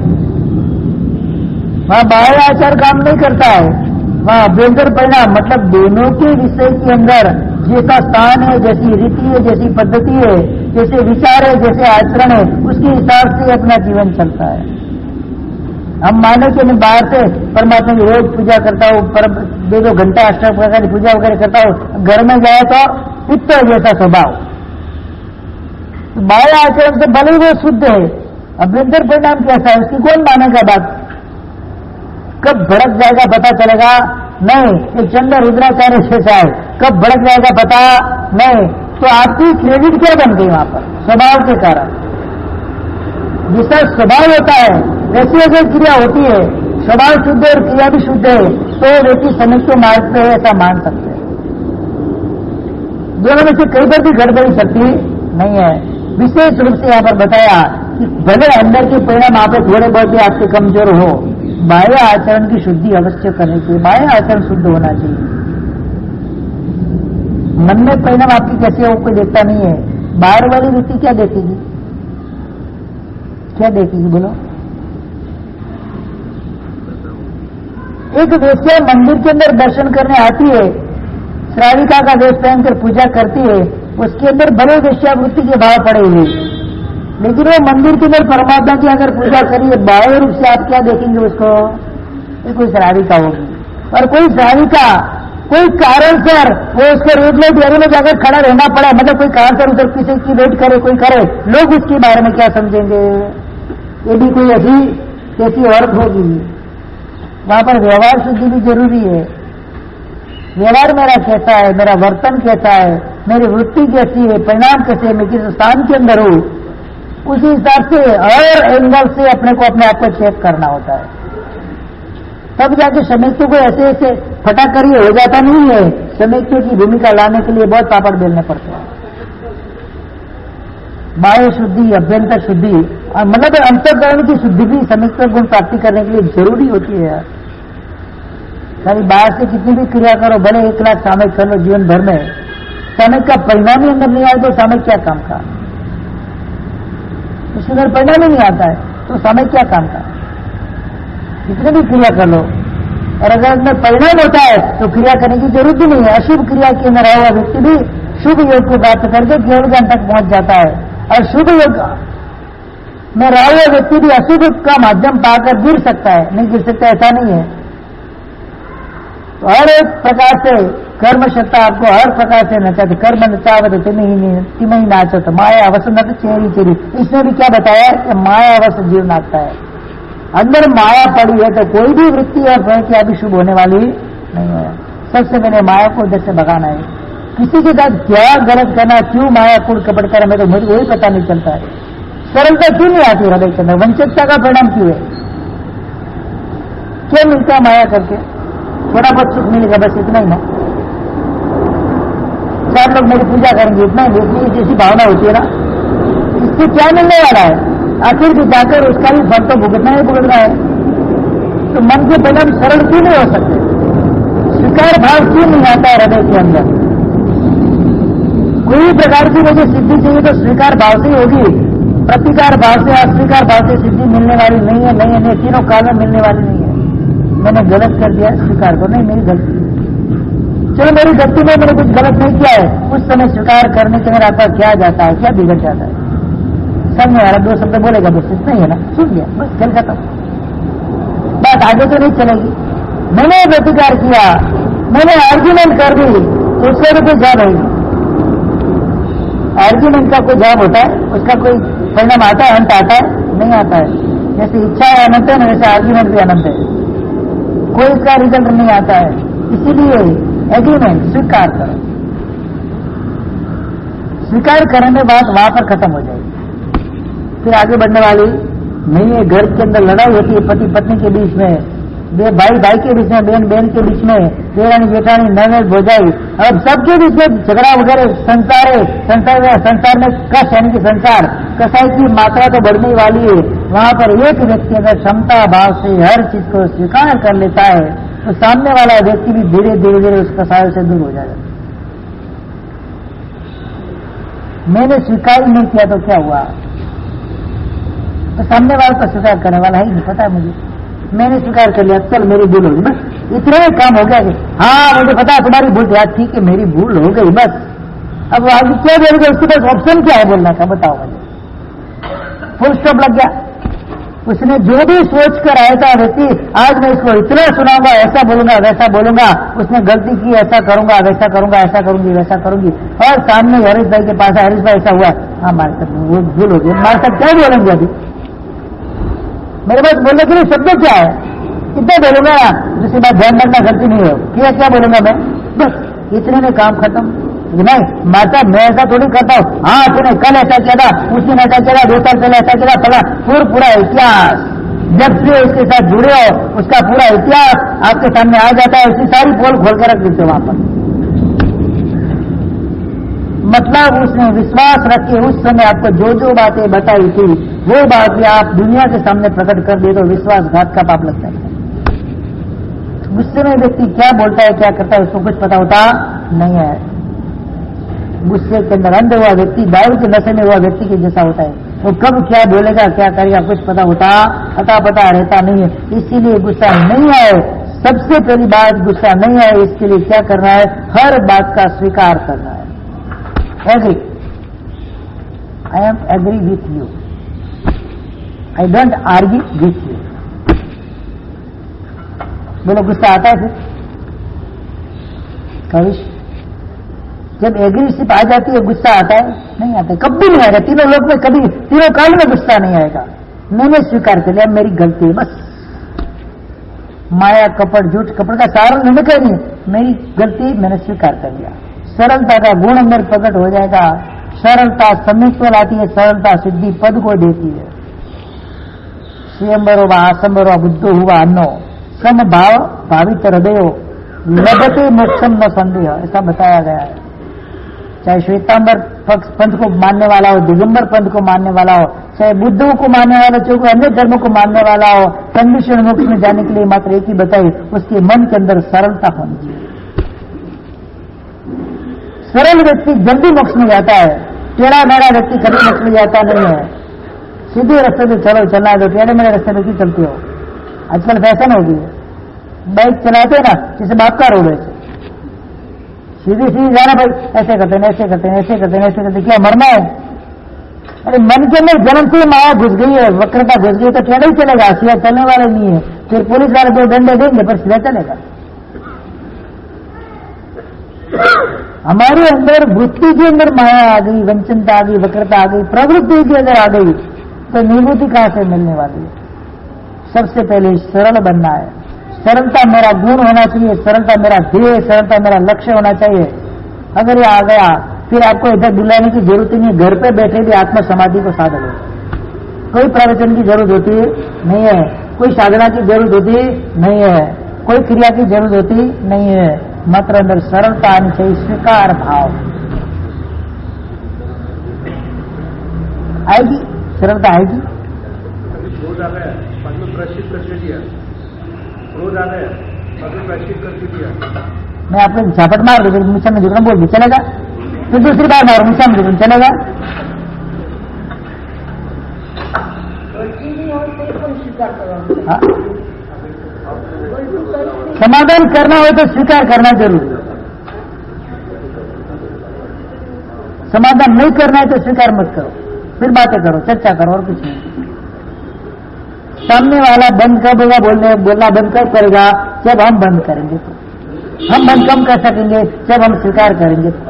वहां बाह्य आचार काम नहीं करता है, वहां अभ्यंतर परिणाम मतलब दोनों के विषय के अंदर जैसा स्थान है, जैसी रीति है, जैसी पद्धति है, जैसे विचार है, जैसे आचरण है, उसके हिसाब से अपना जीवन चलता है। हम माने कि मैं बाहर से परमात्मा की रोज पूजा करता हूँ, पर 2 घंटा अष्टक प्रकार की पूजा वगैरह करता हूँ, घर में जाए तो पित्त जैसा स्वभाव। बाह्य आचरण से भले वो शुद्ध है, अभ्यंतर परिणाम कैसा है उसकी कौन मानेगा बात? कब भड़क जाएगा पता चलेगा नहीं। ये चंद्र रुद्राचार्य जैसा है, कब भड़क जाएगा पता नहीं। तो आपकी क्रेडिट क्या बन गई वहां पर? स्वभाव के कारण। जिसका स्वभाव होता है वैसी अगर क्रिया होती है, स्वभाव शुद्ध है और क्रिया भी शुद्ध है, तो व्यक्ति समय के मार्ग पे है ऐसा मान सकते हैं। दोनों में से कहीं पर भी गड़बड़ी सकती नहीं है। विशेष रूप से यहां पर बताया कि भले अंदर के परिणाम आप थोड़े बहुत भी आपके कमजोर हो, बाह्य आचरण की शुद्धि अवश्य करनी चाहिए। बाह्य आचरण शुद्ध होना चाहिए। मन में परिणाम आपकी कैसे हो कोई देखता नहीं है, बाहर वाली वृत्ति क्या देखेगी? क्या देखेगी बोलो? एक वेश्या मंदिर के अंदर दर्शन करने आती है, श्राविका का वेश पहनकर पूजा करती है, उसके अंदर बड़े वेश्यावृत्ति के भाव पड़े हुए, लेकिन वो मंदिर के अंदर परमात्मा की अगर पूजा करिए, बाह्य रूप से आप क्या देखेंगे उसको? ये कोई श्राविका होगी। और कोई श्राविका कोई कारण सर वो उसको रेड लाइट एरिया में जाकर खड़ा रहना पड़ा, मतलब कोई कारण सर उधर किसी की वेट करे, कोई करे, लोग उसके बारे में क्या समझेंगे? ये भी कोई ऐसी कैसी औरत होगी? वहां पर व्यवहार शुद्धि भी जरूरी है। व्यवहार मेरा कैसा है, मेरा वर्तन कैसा है, मेरी वृत्ति कैसी है, परिणाम कैसे, मैं किस स्थान के अंदर हूं, उसी हिसाब से हर एंगल से अपने को अपने आप को चेक करना होता है। तब जाके समीक्षों को ऐसे ऐसे फटाकर ये हो जाता नहीं है। समीक्षों की भूमिका लाने के लिए बहुत पापड़ बेलने पड़ते हैं। बाह्य शुद्धि, अभ्यंतर शुद्धि, मतलब अंतःकरण की शुद्धि भी समीक्षक गुण प्राप्ति करने के लिए जरूरी होती है। खाली बाहर से कितनी भी क्रिया करो, भले 1 लाख सामयिक कर लो जीवन भर में, सामयिक का परिणाम ही अंदर नहीं आए तो सामयिक क्या काम का? उसके अंदर परिणाम ही नहीं आता है तो सामयिक क्या काम का? कितनी भी क्रिया कर लो, और अगर अंदर परिणाम होता है तो क्रिया करने की जरूरत ही नहीं है। अशुभ क्रिया के अंदर रहा हुआ व्यक्ति भी शुभ योग को प्राप्त करके केवल ज्ञान तक पहुंच जाता है, और शुभ योग में रहा हुआ व्यक्ति भी अशुभ का माध्यम पाकर गिर सकता है, नहीं गिर सकता ऐसा नहीं है। तो हर एक प्रकार से कर्म शक्ता आपको हर प्रकार से नचाते, कर्म नचावत तिम ही नाचत माया अवश्य नच चेरी चेरी। इसने भी क्या बताया कि माया अवश्य जीव नाचता है। अंदर माया पड़ी है तो कोई भी वृत्ति और प्रवृत्ति अभी शुभ होने वाली नहीं है। सबसे पहले माया को इधर से भगाना है। किसी के साथ क्या गलत करना, क्यों माया कूड़ कपट कर, हमें तो मुझे वही पता नहीं चलता है। सरलता क्यों नहीं आती हृदय के अंदर? वंचितता का परिणाम क्यों है? क्या मिलता है माया करके? थोड़ा बहुत सुख मिलेगा, बस इतना ही ना। 4 लोग मेरी पूजा करेंगे, इतना ही जैसी भावना होती है ना, इससे क्या मिलने वाला है? आखिर भी जाकर उसका भी फल तो भुगतना ही भुगतना है। तो मन के परिणाम सरल क्यों नहीं हो सकते? स्वीकार भाव क्यों नहीं आता है हृदय के अंदर? कोई प्रकार की मुझे सिद्धि चाहिए तो स्वीकार भाव से होगी, प्रतिकार भाव से अस्वीकार भाव से सिद्धि मिलने वाली नहीं है। नहीं, तीनों काल में मिलने वाली नहीं है। मैंने गलत कर दिया, स्वीकार करो, नहीं मेरी गलती, चलो मेरी गलती में मैंने कुछ गलत नहीं किया है, उस समय स्वीकार करने के मेरा आपका क्या जाता है, क्या बिगड़ जाता है? समझ आ रहा, 2 शब्द बोलेगा बस, इतना ही है ना, सुन गया बस, खेल खत्म, बात आगे तो नहीं चलेगी। मैंने प्रतिकार किया, मैंने आर्ग्यूमेंट कर दी, तो उसका भी कोई जवाब है? आर्ग्यूमेंट का कोई जवाब होता है? उसका कोई परिणाम आता है, अंत आता है? नहीं आता है। जैसे इच्छा अनंत है ना, वैसे आर्ग्यूमेंट भी अनंत है, कोई इसका रिजल्ट नहीं आता है। इसीलिए एग्रीमेंट स्वीकार करो, स्वीकार करने के बाद वहां पर खत्म हो जाएगी। फिर आगे बढ़ने वाली नहीं है। घर के अंदर लड़ाई होती है पति पत्नी के बीच में, भाई भाई के बीच में, बहन बहन के बीच में, देरानी जेठानी ननद भौजाई, अब सबके बीच में झगड़ा वगैरह संसार है। संसार में कष्ट यानी कि संसार कसाई की मात्रा तो बढ़ने वाली है। वहां पर एक व्यक्ति अगर क्षमता भाव से हर चीज को स्वीकार कर लेता है तो सामने वाला व्यक्ति भी धीरे धीरे धीरे उस कसाई से दूर हो जाएगा। मैंने स्वीकार ही नहीं किया तो क्या हुआ? तो सामने वाले को स्वीकार करने वाला ही नहीं, पता है मुझे। मैंने स्वीकार कर लिया, चल मेरी भूल होगी, बस इतना ही काम हो गया कि हाँ मुझे पता है तुम्हारी भूल थी, ठीक है मेरी भूल हो गई, बस। अब आगे क्या बोलोगे? उसके पास ऑप्शन क्या है बोलना का? बताओ मुझे। फुल स्टॉप लग गया। उसने जो भी सोच कर आया था व्यक्ति, आज मैं इसको इतना सुनाऊंगा, ऐसा बोलूंगा, वैसा बोलूंगा, उसने गलती की, ऐसा करूंगा, वैसा करूंगा, ऐसा करूंगी, वैसा करूंगी, और सामने हरीश भाई के पास, हरीश भाई ऐसा हुआ, हाँ हमारे साथ वो भूल हो गई, हमारे साथ क्या बोलेंगे अभी? मेरे पास बोलने के लिए शब्द क्या है? कितना बोलूंगा? दूसरी बात ध्यान रखना, गलती नहीं हो किया, क्या बोलूंगा मैं? बस इतने में काम खत्म। नहीं माता मैं ऐसा थोड़ी करता हूँ, हाँ तूने कल ऐसा किया था, उस दिन ऐसा किया था, 2 साल पहले ऐसा किया था, पूरा इतिहास जब से उसके साथ जुड़े हो उसका पूरा इतिहास आपके सामने आ जाता है। उसकी सारी पोल खोल कर रख देते वहां पर। मतलब उसने विश्वास रख के उस समय आपको जो जो बातें बताई थी वो बात भी आप दुनिया के सामने प्रकट कर दिए तो विश्वासघात का पाप लगता है। गुस्से में व्यक्ति क्या बोलता है, क्या करता है, उसको कुछ पता होता नहीं है। गुस्से के अंदर अंध हुआ व्यक्ति दारू के नशे में हुआ व्यक्ति के जैसा होता है। वो कब क्या बोलेगा, क्या करेगा, कुछ पता होता पता रहता नहीं है। इसीलिए गुस्सा नहीं आए, सबसे पहली बात गुस्सा नहीं आए इसके लिए क्या करना है? हर बात का स्वीकार करना है। Agree, I am agree with you, I don't argue with you. बोलो गुस्सा आता है फिर? कविश जब एग्रीशिप आ जाती है गुस्सा आता है? नहीं आता, कभी नहीं आएगा। तीनों लोग में कभी, तीनों काल में गुस्सा नहीं आएगा। मैंने स्वीकार कर लिया मेरी गलती है, बस। माया कपट झूठ कपट का सारा मैंने कह नहीं, मेरी गलती मैंने स्वीकार कर लिया। सरलता का गुण अंदर प्रकट हो जाएगा। सरलता समित्व लाती है, सरलता सिद्धि पद को देती है। स्वयंबरो व आसंबरो बुद्धो हुआ अन्नो सम भाव भावित हृदयो लभते मोक्षम न संदेह, ऐसा बताया गया है। चाहे श्वेतांबर पंथ को मानने वाला हो, दिगंबर पंथ को मानने वाला हो, चाहे बुद्धों को मानने वाला, चाहे कोई अन्य धर्मों को मानने वाला हो, कंडीशन मोक्ष में जाने के लिए मात्र एक ही बताई, उसके मन के अंदर सरलता होनी चाहिए। सरल व्यक्ति जल्दी मोक्ष में जाता है, टेढ़ा मेढ़ा व्यक्ति कभी मोक्ष में जाता नहीं है। सीधे रास्ते पे चलो, चलना है तो टेढ़े मेढ़े रास्ते पे क्यों चलते हो? आजकल फैशन हो गई है, बाइक चलाते ना जैसे बाप का रोड है, सीधी सीधी जाना भाई, ऐसे करते हैं, ऐसे करते हैं, ऐसे करते हैं, ऐसे करते, क्या मरना है? अरे मन के अंदर जन्म से माया घुस गई है, वक्रता घुस गई तो टेढ़ा ही चलेगा, सीधा चलने वाला नहीं है। फिर पुलिस वाले 2 डंडे देंगे पर सीधा चलेगा। हमारे अंदर वृत्ति के अंदर माया आ गई, वंचनता आ गई, वक्रता आ गई, प्रवृत्ति के अंदर आ गई तो निवृत्ति कहां से मिलने वाली है? सबसे पहले सरल बनना है। सरलता मेरा गुण होना चाहिए, सरलता मेरा ध्येय, सरलता मेरा लक्ष्य होना चाहिए। अगर ये आ गया फिर आपको इधर बुलाने की जरूरत नहीं है, घर पे बैठे भी आत्म समाधि को साध लो। कोई प्रवचन की जरूरत होती नहीं है, कोई साधना की जरूरत होती नहीं है, कोई क्रिया की जरूरत होती नहीं है, मात्र अंदर सरलता आनी चाहिए, स्वीकार भाव आएगी, सरलता आएगी। रोज आ गया, बाद में प्रायश्चित करके दिया, रोज आ गया, बाद में प्रायश्चित करके दिया। मैं आपको झापट मार दूँ, मुझसे में झुकना बोल दी, चलेगा? फिर दूसरी बार मारो, मुझसे में झुकना चलेगा? हाँ? समाधान करना हो तो स्वीकार करना जरूरी है। समाधान नहीं करना है तो स्वीकार मत करो, फिर बातें करो, चर्चा करो, और कुछ नहीं। सामने वाला बंद कर देगा बोलना बंद कर करेगा जब हम बंद करेंगे तो। हम बंद कम कर सकेंगे जब हम स्वीकार करेंगे तो।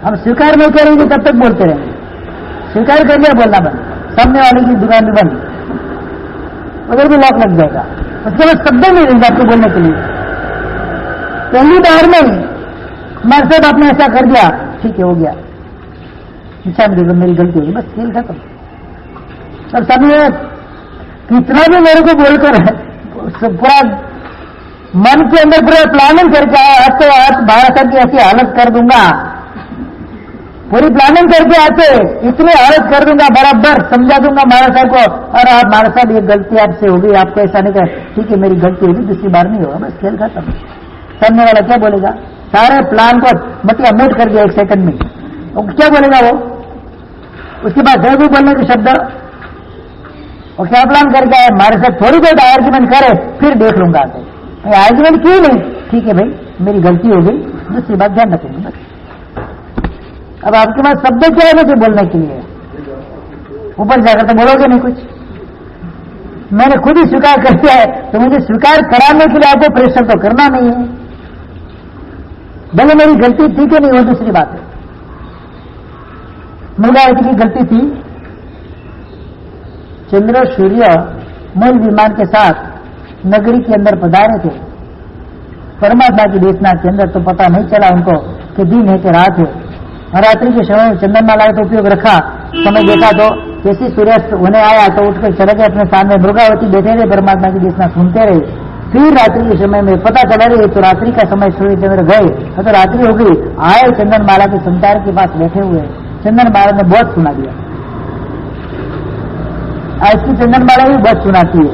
हम स्वीकार नहीं करेंगे तब तक बोलते रहेंगे। स्वीकार कर लिया बोलना बंद, सामने वाले की दुकान भी बंद, उधर भी लॉक लग जाएगा, उसके बाद शब्द नहीं रहेंगे आपको बोलने के लिए। पहली बार में मार साहब आपने ऐसा कर दिया, ठीक है हो गया, इच्छा में मेरी गलती होगी, बस खेल खत्म। अब समय कितना भी मेरे को बोलकर पूरा मन के अंदर पूरा प्लानिंग करके आया, आज तो आज भारत की ऐसी हालत कर दूंगा, पूरी प्लानिंग करके आते, इतनी हालत कर दूंगा, बराबर समझा दूंगा महाराज साहब को, और आप महाराज साहब ये गलती आपसे हो गई, आपको ऐसा नहीं कर, ठीक है मेरी गलती होगी, दूसरी बार नहीं होगा, बस खेल खत्म। सामने वाला क्या बोलेगा? सारे प्लान को मतलब म्यूट कर दिया 1 सेकंड में, और क्या बोलेगा वो? उसके बाद जय भी बोलने के शब्द, और क्या प्लान करके आए, हमारे साथ थोड़ी बहुत आर्ग्यूमेंट करे, फिर देख लूंगा आगे, आर्ग्यूमेंट क्यों नहीं, ठीक है भाई मेरी गलती हो गई, दूसरी बात ध्यान रखेंगे बस। अब आपके पास शब्द क्या है मुझे बोलने के लिए? ऊपर जाकर तो बोलोगे नहीं कुछ, मैंने खुद ही स्वीकार कर दिया है, तो मुझे स्वीकार कराने के लिए आपको प्रेशर तो करना नहीं है, भले मेरी गलती थी कि नहीं वो दूसरी बात है। मृगावती की गलती थी, चंद्र सूर्य मूल विमान के साथ नगरी के अंदर पधारे थे, परमात्मा की देशना के अंदर, तो पता नहीं चला उनको कि दिन है कि रात है, और रात्रि के समय चंद्रमाला का उपयोग रखा, समय देखा तो जैसे सूर्यास्त होने आया तो उठकर चले गए अपने सामने, मृगावती बैठे रहे, परमात्मा की देशना सुनते रहे, फिर रात्रि के समय में पता चला रही तो रात्रि का समय सूर्य चंद्र गए, तो रात्रि हो गई, आए चंद्रमाला के संचार के पास बैठे हुए, चंद्रमाला ने बहुत सुना दिया, आज की चंद्रमाला भी बहुत सुनाती है,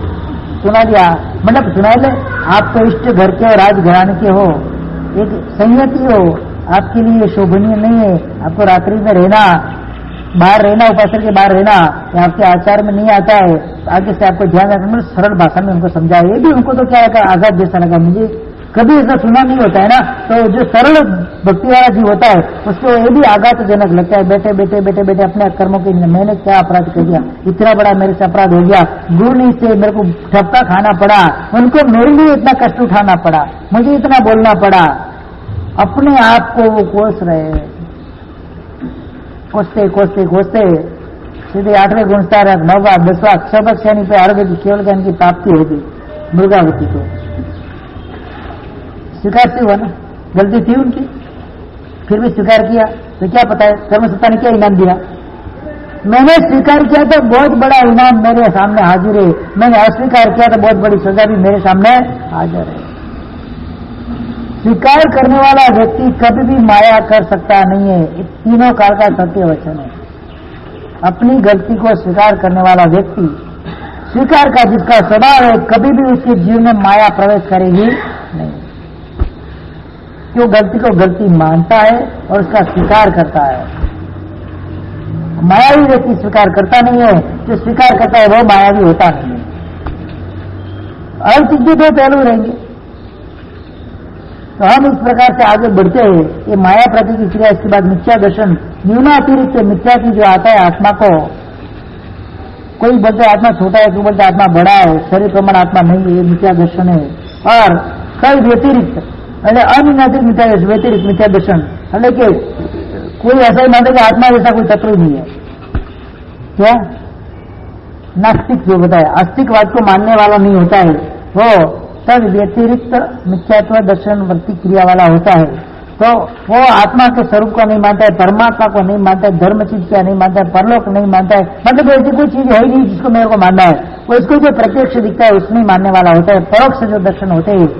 सुना दिया मतलब सुना ले, आप तो इष्ट घर के और राजघराने के हो, एक संयति हो, आपके लिए शोभनीय नहीं है, आपको रात्रि में रहना, बाहर रहना, उपासना के बाहर रहना, ये आपके आचार में नहीं आता है, आगे से आपको ध्यान रखना, सरल भाषा में उनको समझाया, ये भी उनको तो क्या लगा, आजाद जैसा लगा, मुझे कभी ऐसा सुना नहीं होता है ना, तो जो सरल भक्ति वाला जीव होता है उसको ये भी आघातजनक लगता है, बैठे बैठे बैठे बैठे अपने कर्मों के लिए मैंने क्या अपराध कर दिया, इतना बड़ा मेरे से अपराध हो गया, गुरु से मेरे को ठपका खाना पड़ा, उनको मेरे लिए इतना कष्ट उठाना पड़ा, मुझे इतना बोलना पड़ा, अपने आप को वो कोस रहे, कोसते कोसते कोसते सीधे 8वें गुणस्तार 9वां 10वां 6वां श्रेणी पे आरोग्य की केवल ज्ञान की प्राप्ति होगी मृगावती को। स्वीकार से हुआ ना, गलती थी उनकी, फिर भी स्वीकार किया, तो क्या पता है कर्मसत्ता ने क्या इनाम दिया, मैंने स्वीकार किया तो बहुत बड़ा इनाम मेरे सामने हाजिर है, मैंने अस्वीकार किया तो बहुत बड़ी सजा भी मेरे सामने हाजिर है। स्वीकार करने वाला व्यक्ति कभी भी माया कर सकता नहीं है, ये तीनों काल का सत्य वचन है। अपनी गलती को स्वीकार करने वाला व्यक्ति, स्वीकार का जिसका स्वभाव है, कभी भी उसके जीवन में माया प्रवेश करेगी नहीं, क्यों गलती को गलती मानता है और उसका स्वीकार करता है। मायावी व्यक्ति स्वीकार करता नहीं है, जो स्वीकार करता है वो मायावी होता नहीं है। हर चीज के 2 पहलू रहेंगे, तो हम इस प्रकार से आगे बढ़ते हैं, ये माया प्रति की क्रिया, इसके बाद मिथ्या दर्शन, न्यूनातिरिक्त मिथ्या की जो आता है आत्मा को, कोई बोलते आत्मा छोटा है, कोई बोलते आत्मा बड़ा है, शरीर प्रमाण आत्मा नहीं है, ये मिथ्या दर्शन है। और कई व्यतिरिक्त अनिनातिरिक्त मिथ्या दर्शन, व्यतिरिक्त मिथ्या दर्शन, लेकिन कोई ऐसा ही मानते कि आत्मा जैसा कोई तत्व नहीं है, क्या नास्तिक जो बताया, आस्तिकवाद को मानने वाला नहीं होता है, वो तब व्यतिरिक्त मिथ्यात्व दर्शन वृत्ति क्रिया वाला होता है, तो वो आत्मा के स्वरूप को नहीं मानता है, परमात्मा को नहीं मानता है, धर्म चीज क्या नहीं मानता है, परलोक नहीं मानता है, मतलब ऐसी कोई चीज है ही नहीं जिसको मेरे को मानना है, वो इसको जो प्रत्यक्ष दिखता है उसमें मानने वाला होता है। परोक्ष जो दर्शन होते हैं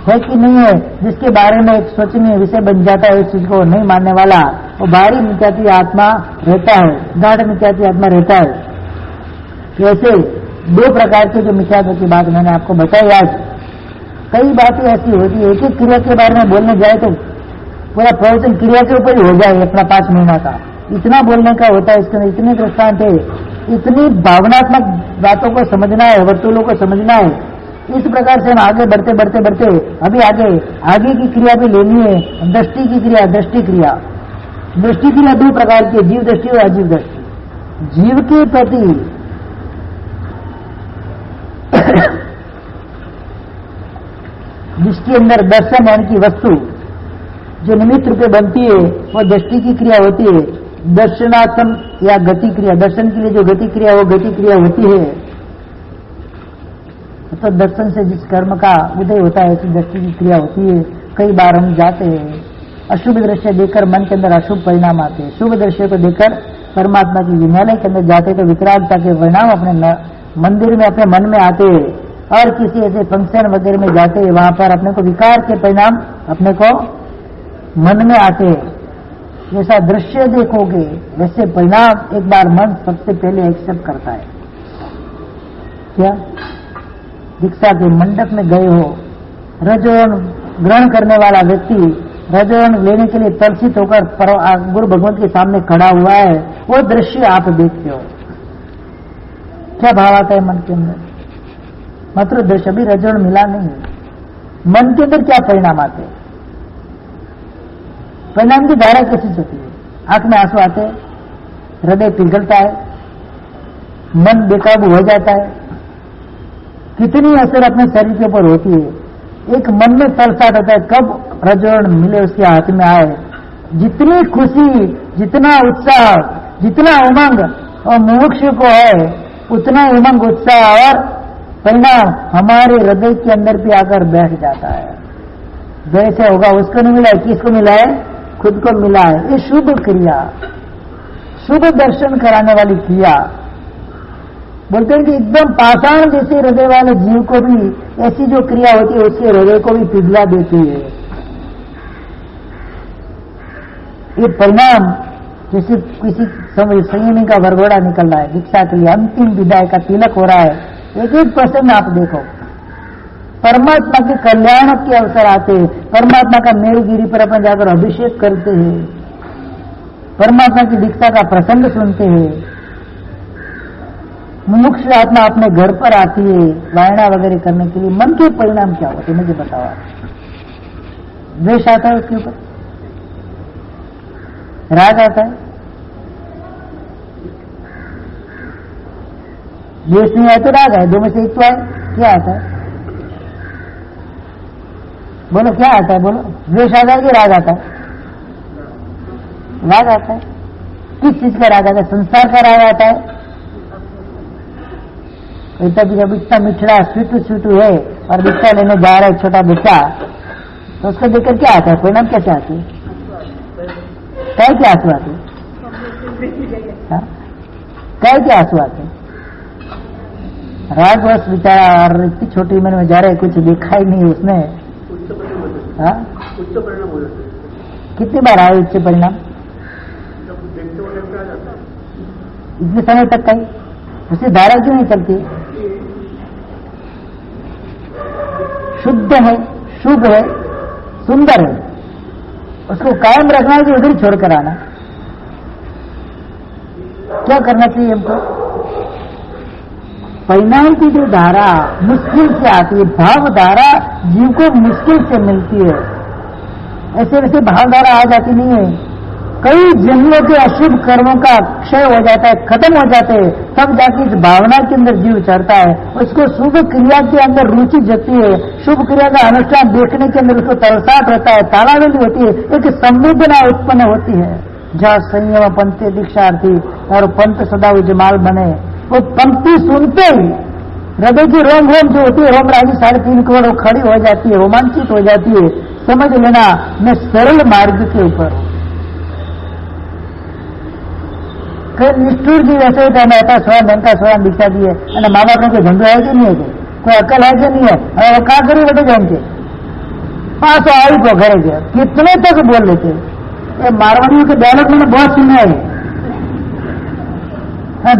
है कि नहीं है, जिसके बारे में एक सोचनीय विषय बन जाता है, इस चीज को नहीं मानने वाला, वो बाहरी मिथ्यात्व आत्मा रहता है, गाढ़ मिथ्यात्व आत्मा रहता है। ऐसे 2 प्रकार के जो मिथ्यात्व की बात मैंने आपको बताई, आज कई बातें ऐसी होती है, एक एक क्रिया के बारे में बोलने जाए तो पूरा प्रवचन क्रिया के ऊपर ही हो जाए अपना 5 महीना का, इतना बोलने का होता है, इसके अंदर इतने दृष्टांत है, इतनी भावनात्मक बातों को समझना है, वर्तुलों को समझना है। इस प्रकार से हम आगे बढ़ते बढ़ते बढ़ते अभी आगे की क्रिया भी लेनी है, दृष्टि की क्रिया, दृष्टि क्रिया। दृष्टि क्रिया 2 प्रकार की, जीव दृष्टि और अजीव दृष्टि। जीव के प्रति जिसके अंदर दर्शन यानी की वस्तु जो निमित्त रूपे बनती है वो दृष्टि की क्रिया होती है। दर्शनात्म या गति क्रिया, दर्शन के लिए जो गति क्रिया वो गति क्रिया होती है। तो दर्शन से जिस कर्म का उदय होता है ऐसी दृष्टि की क्रिया होती है। कई बार हम जाते हैं अशुभ दृश्य देखकर मन के अंदर अशुभ परिणाम आते हैं, शुभ दृश्य को देखकर परमात्मा की विद्यालय के अंदर जाते तो विकरालता के परिणाम अपने मंदिर में अपने मन में आते, और किसी ऐसे फंक्शन वगैरह में जाते वहां पर अपने को विकार के परिणाम अपने को मन में आते। जैसा दृश्य देखोगे वैसे परिणाम एक बार मन सबसे पहले एक्सेप्ट करता है। क्या दीक्षा के मंडप में गए हो, रजोगुण ग्रहण करने वाला व्यक्ति रजोगुण लेने के लिए तर्षित होकर गुरु भगवंत के सामने खड़ा हुआ है, वो दृश्य आप देखते हो, क्या भाव आता है मन के अंदर? मात्र दृश्य भी रजोगुण मिला नहीं, मन के अंदर क्या परिणाम आते हैं? परिणाम की धारा कैसी होती है? आंख में आंसू आते हैं, हृदय पिघलता है, मन बेकाबू हो जाता है, कितनी असर अपने शरीर के ऊपर होती है। एक मन में तलसाट होता है कब रजोगुण मिले उसके हाथ में आए। जितनी खुशी, जितना उत्साह, जितना उमंग और मुमुक्ष को है उतना उमंग उत्साह और परिणाम हमारे हृदय के अंदर भी आकर बैठ जाता है। जैसे होगा उसको नहीं मिला है, किसको मिला है? खुद को मिला है। ये शुभ क्रिया, शुभ दर्शन कराने वाली क्रिया। बोलते हैं कि एकदम पाषाण जैसे हृदय वाले जीव को भी ऐसी जो क्रिया होती है उसके हृदय को भी पिघला देती है। ये परिणाम जैसे किसी संयमी का वरघोड़ा निकल रहा है, दीक्षा के लिए अंतिम विदाई का तिलक हो रहा है, एक एक प्रसंग आप देखो, परमात्मा के कल्याण के अवसर आते हैं, परमात्मा का मेरुगिरी पर अपन जाकर अभिषेक करते हैं, परमात्मा की दीक्षा का प्रसंग सुनते हैं, मुमुक्ष आत्मा अपने घर पर आती है वायना वगैरह करने के लिए। मन के परिणाम क्या होते मुझे बताओ। द्वेष आता है उसके ऊपर, राग आता है, द्वेष नहीं आया तो राग है, दो में से एक तो आए, क्या आता है? बोलो क्या आता है? बोलो, द्वेष आता है कि राग आता है? राग आता है। किस चीज का राग आता है? संसार का राग आता है। जब इतना मिठड़ा स्वीटू है और दीक्षा लेने जा रहा है छोटा बच्चा, तो उसको देखकर क्या आता है? परिणाम कैसे आते हैं? क्या आंसू आते हैं? क्या आंसू आते हैं? रागवश बेचारा और इतनी छोटी उम्र में जा रहा है, कुछ देखा ही नहीं उसने। उच्च परिणाम हो जाते हैं। कितनी बार आए उच्च परिणाम? इतने समय तक कहीं उसकी धारा क्यों नहीं चलती? शुद्ध है, शुभ है, सुंदर है, उसको कायम रखना है कि उधर ही छोड़कर आना? क्या करना चाहिए हमको? परिणाम की जो धारा मुश्किल से आती है, भाव धारा जीव को मुश्किल से मिलती है, ऐसे वैसे भाव धारा आ जाती नहीं है। कई जन्मों के अशुभ कर्मों का क्षय हो जाता है, खत्म हो जाते हैं, तब जाके इस भावना के अंदर जीव चढ़ता है, उसको शुभ क्रिया के अंदर रुचि जगती है, शुभ क्रिया का अनुष्ठान देखने के अंदर उसको तरसाट होता है, तालावेली होती है, एक संवेदना उत्पन्न होती है। जहाँ संयम पंक्ति दीक्षार्थी और पंत सदा उजमाल बने, वो पंक्ति सुनते ही हृदय की रोम रोम जो होती है, रोम राजी 3.5 करोड़ खड़ी हो जाती है, रोमांचित हो जाती है। समझ लेना मैं सरल मार्ग के ऊपर निष्ठुर जी वैसे ही कहना था, स्वयं का स्वयं दीक्षा दी है, माँ बाप ने कोई धंधो है कि नहीं है, कोई अकल है कि नहीं है, और कहा करी बेटे जैन के 500 आई को घरे गया, कितने तक बोल लेते। ये मारवाड़ियों के डायलॉग मैंने बहुत सुने हैं,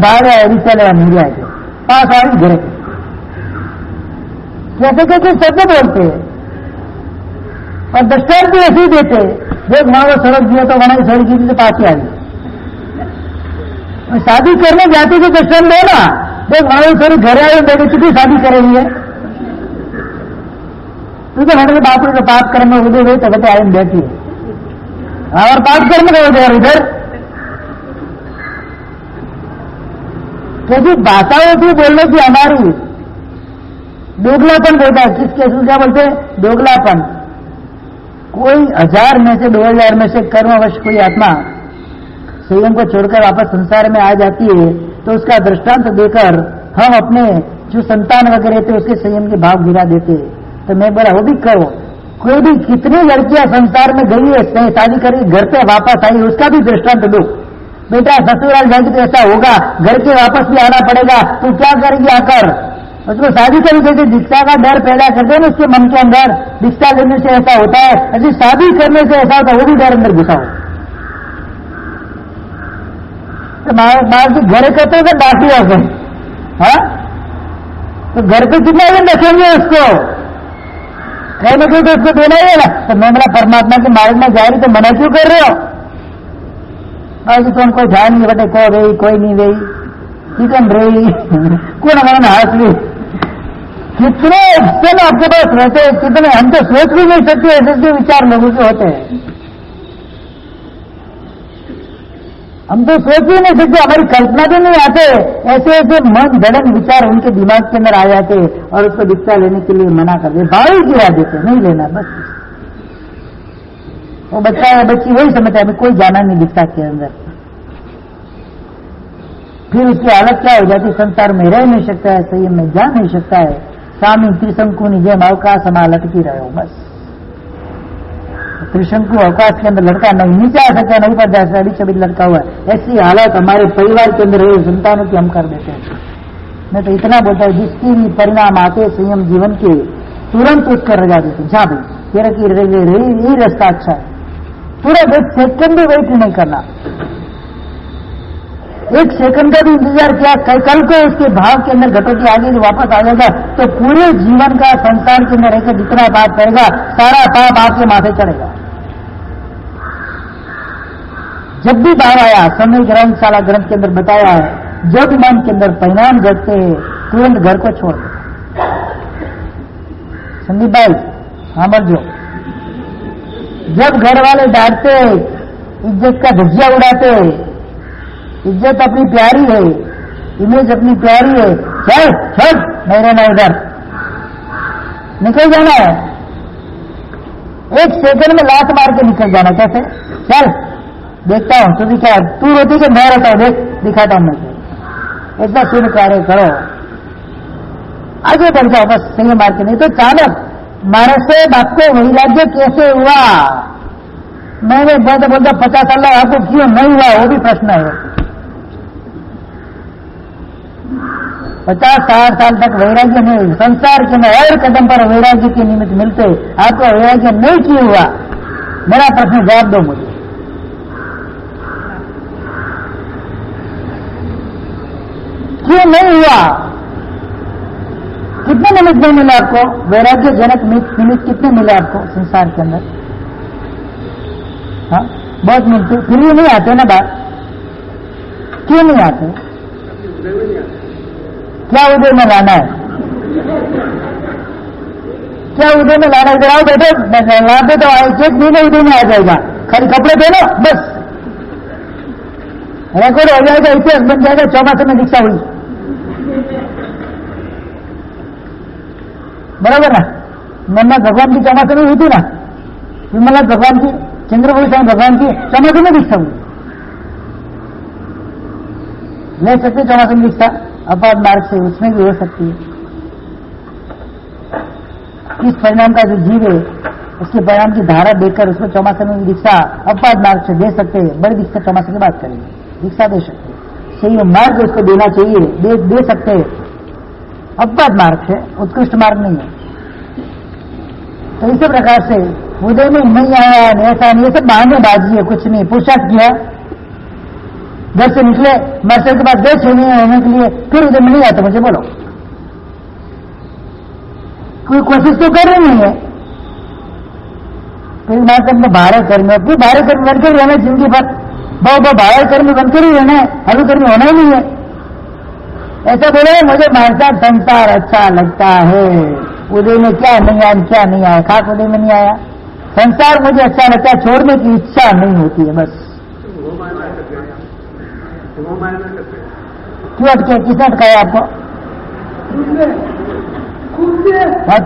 भाग आए चले नहीं आए 500 आई घरे कैसे कैसे शब्द बोलते हैं, और दृष्टांत भी ऐसे ही देते। देख माँ को सड़क दिया तो वहां सड़क की पास ही आई, शादी करने जाती तो दर्शन दो ना। देख वहां सर घर आए बेटे कितनी शादी करेंगी है, तो हमारे बाप के पाप कर्म में उदय हुए तो बेटे आए बैठी है और पाप कर्म का उदय इधर क्योंकि भाषा होती है बोलने की हमारी। दोगलापन बोलता है, किस केस क्या बोलते हैं? दोगलापन। कोई 1000 में से 2000 में से कर्मवश कोई आत्मा संयम को छोड़कर वापस संसार में आ जाती है, तो उसका दृष्टांत देकर हम अपने जो संतान वगैरह थे उसके संयम के भाव गिरा देते। तो मैं बोला वो भी करो, कोई भी कितनी लड़कियां संसार में गई है, शादी करी, घर पे वापस आई, उसका भी दृष्टांत दो। बेटा ससुराल जाएगी तो ऐसा होगा, घर के वापस भी आना पड़ेगा, तो क्या करेगी आकर? उसको शादी करनी चाहिए। दीक्षा का डर पैदा करते हैं ना उसके मन के अंदर, दीक्षा लेने से ऐसा होता है, ऐसी शादी करने से ऐसा होता है, वो भी डर अंदर घुसा हो। तो बाहर की घर कहते हैं बाकी हो गए, हाँ? तो घर पे कितना दिन रखेंगे उसको? कहीं ना कहीं तो उसको देना ही है ना। तो मैं मेरा परमात्मा के मार्ग में जा रही तो मना क्यों कर रहे हो? बाकी तुम कोई ध्यान नहीं बेटे, को रही कोई नहीं रही, चिकन रही कौन हमारा हाथ ली। कितने ऑप्शन आपके पास रहते हैं, कितने हम तो सोच भी नहीं सकते ऐसे विचार लोगों के होते हैं। हम तो सोच भी नहीं सकते, हमारी कल्पना भी नहीं आते, ऐसे ऐसे मन धड़न विचार उनके दिमाग के अंदर आ जाते और उसको दीक्षा लेने के लिए मना कर दे, भाई गिरा देते, नहीं लेना बस। वो बच्चा है बच्ची वही समझता है कोई जाना नहीं दीक्षा के अंदर। फिर उसकी हालत क्या हो जाती, संसार में रह नहीं सकता है, संयम में जा नहीं सकता है, स्वामी त्रिशंकु निजे अवकाश समा लटकी रहे हो बस। त्रिशंकु अवकाश के अंदर लड़का नहीं नीचे आ सकता, नहीं पर जा सकता, अभी छबी लड़का हुआ। ऐसी हालत हमारे परिवार के अंदर है, संतानों की हम कर देते हैं। मैं तो इतना बोलता हूं, जिसकी भी परिणाम आते संयम जीवन के, तुरंत उसको रजा देते, जा भाई तेरा की यही रास्ता अच्छा है। पूरा 10 सेकंड भी वेट नहीं करना, 1 सेकंड का भी इंतजार किया, कल को उसके भाव के अंदर घटोटी आगे जो वापस आ जाएगा तो पूरे जीवन का संसार के अंदर रहकर जितना पाप करेगा सारा पाप आपके माथे चढ़ेगा। जब भी भाव आया, समय ग्रंथशाला ग्रंथ के अंदर बताया है, जब मन के अंदर परिणाम घटते हैं तुरंत घर को छोड़ दो। संदीप भाई हाँ मर जो, जब घर वाले डांटते, इज्जत का धज्जिया उड़ाते, इज्जत अपनी प्यारी है, इमेज अपनी प्यारी है, चल चल नहीं रहना इधर, निकल जाना है, 1 सेकंड में लात मार के निकल जाना। कैसे? चल देखता हूं तू भी क्या, तू रोती कि मैं रहता हूं, देख दिखाता हूं मैं। इतना शुभ कार्य करो, आगे बढ़ जाओ बस, सही मार के। नहीं तो चालक मानस से बाप को वैराग्य कैसे हुआ? मैंने बोलते बोलते 50 साल आपको क्यों नहीं हुआ, वो भी प्रश्न है। 50-60 साल तक वैराग्य नहीं, संसार के में हर कदम पर वैराग्य के निमित्त मिलते, आपको वैराग्य नहीं क्यों हुआ? मेरा प्रश्न जवाब दो मुझे। क्यों नहीं हुआ? कितने निमित्त नहीं मिले आपको? वैराग्य जनक निमित्त कितने मिले आपको संसार के अंदर? हाँ बहुत मिलते, फिर भी नहीं आते ना बात। क्यों नहीं आते? क्या उदय में लाना है? क्या उदय में लाना? इधर आओ बैठो, लाते तो एक महीने उदय में आ जाएगा, खाली कपड़े पहनो बस, रिकॉर्ड हो जाएगा, इतिहास बन जाएगा, चौमासे में दीक्षा हुई। बराबर ना? नन्ना भगवान की चौमासे में हुई थी ना, विमला भगवान की, चंद्रभूषण भगवान की चौमासे में दीक्षा हुई। ले सकते चौमासे में दीक्षा अपार मार्ग से, उसमें भी हो सकती है। इस परिणाम का जो जीव है उसके परिणाम की धारा देखकर उसको चौमासे में दीक्षा अपार मार्ग से दे सकते हैं। बड़ी दीक्षा चौमासे की बात करेंगे, दीक्षा दे सकते हैं, सही मार्ग उसको देना चाहिए, दे सकते हैं। अपार मार्ग से, उत्कृष्ट मार्ग नहीं है। तो इसी प्रकार से उदय में नहीं आया, ऐसा नहीं, ये सब बहानेबाजी है, कुछ नहीं। पुरुषार्थ किया, घर से निकले, मास्टर के पास गए छेने होने के लिए, फिर उदय में नहीं आता, मुझे बोलो कोई कोशिश तो कर रही नहीं है। फिर मास्टर में बाहर कर्मी, फिर बाहर कर्मी बनकर रहना जिंदगी भर, बहु बाहर कर्मी बनकर ही रहना है, हलू कर्मी होना ही नहीं है। ऐसा बोले मुझे मानसा संसार अच्छा लगता है, उदय में क्या नहीं आया, क्या नहीं आया, खास उदय में नहीं आया, संसार मुझे अच्छा लगता है, छोड़ने की इच्छा नहीं होती है बस। क्यों अटके? किसने अटकाया आपको?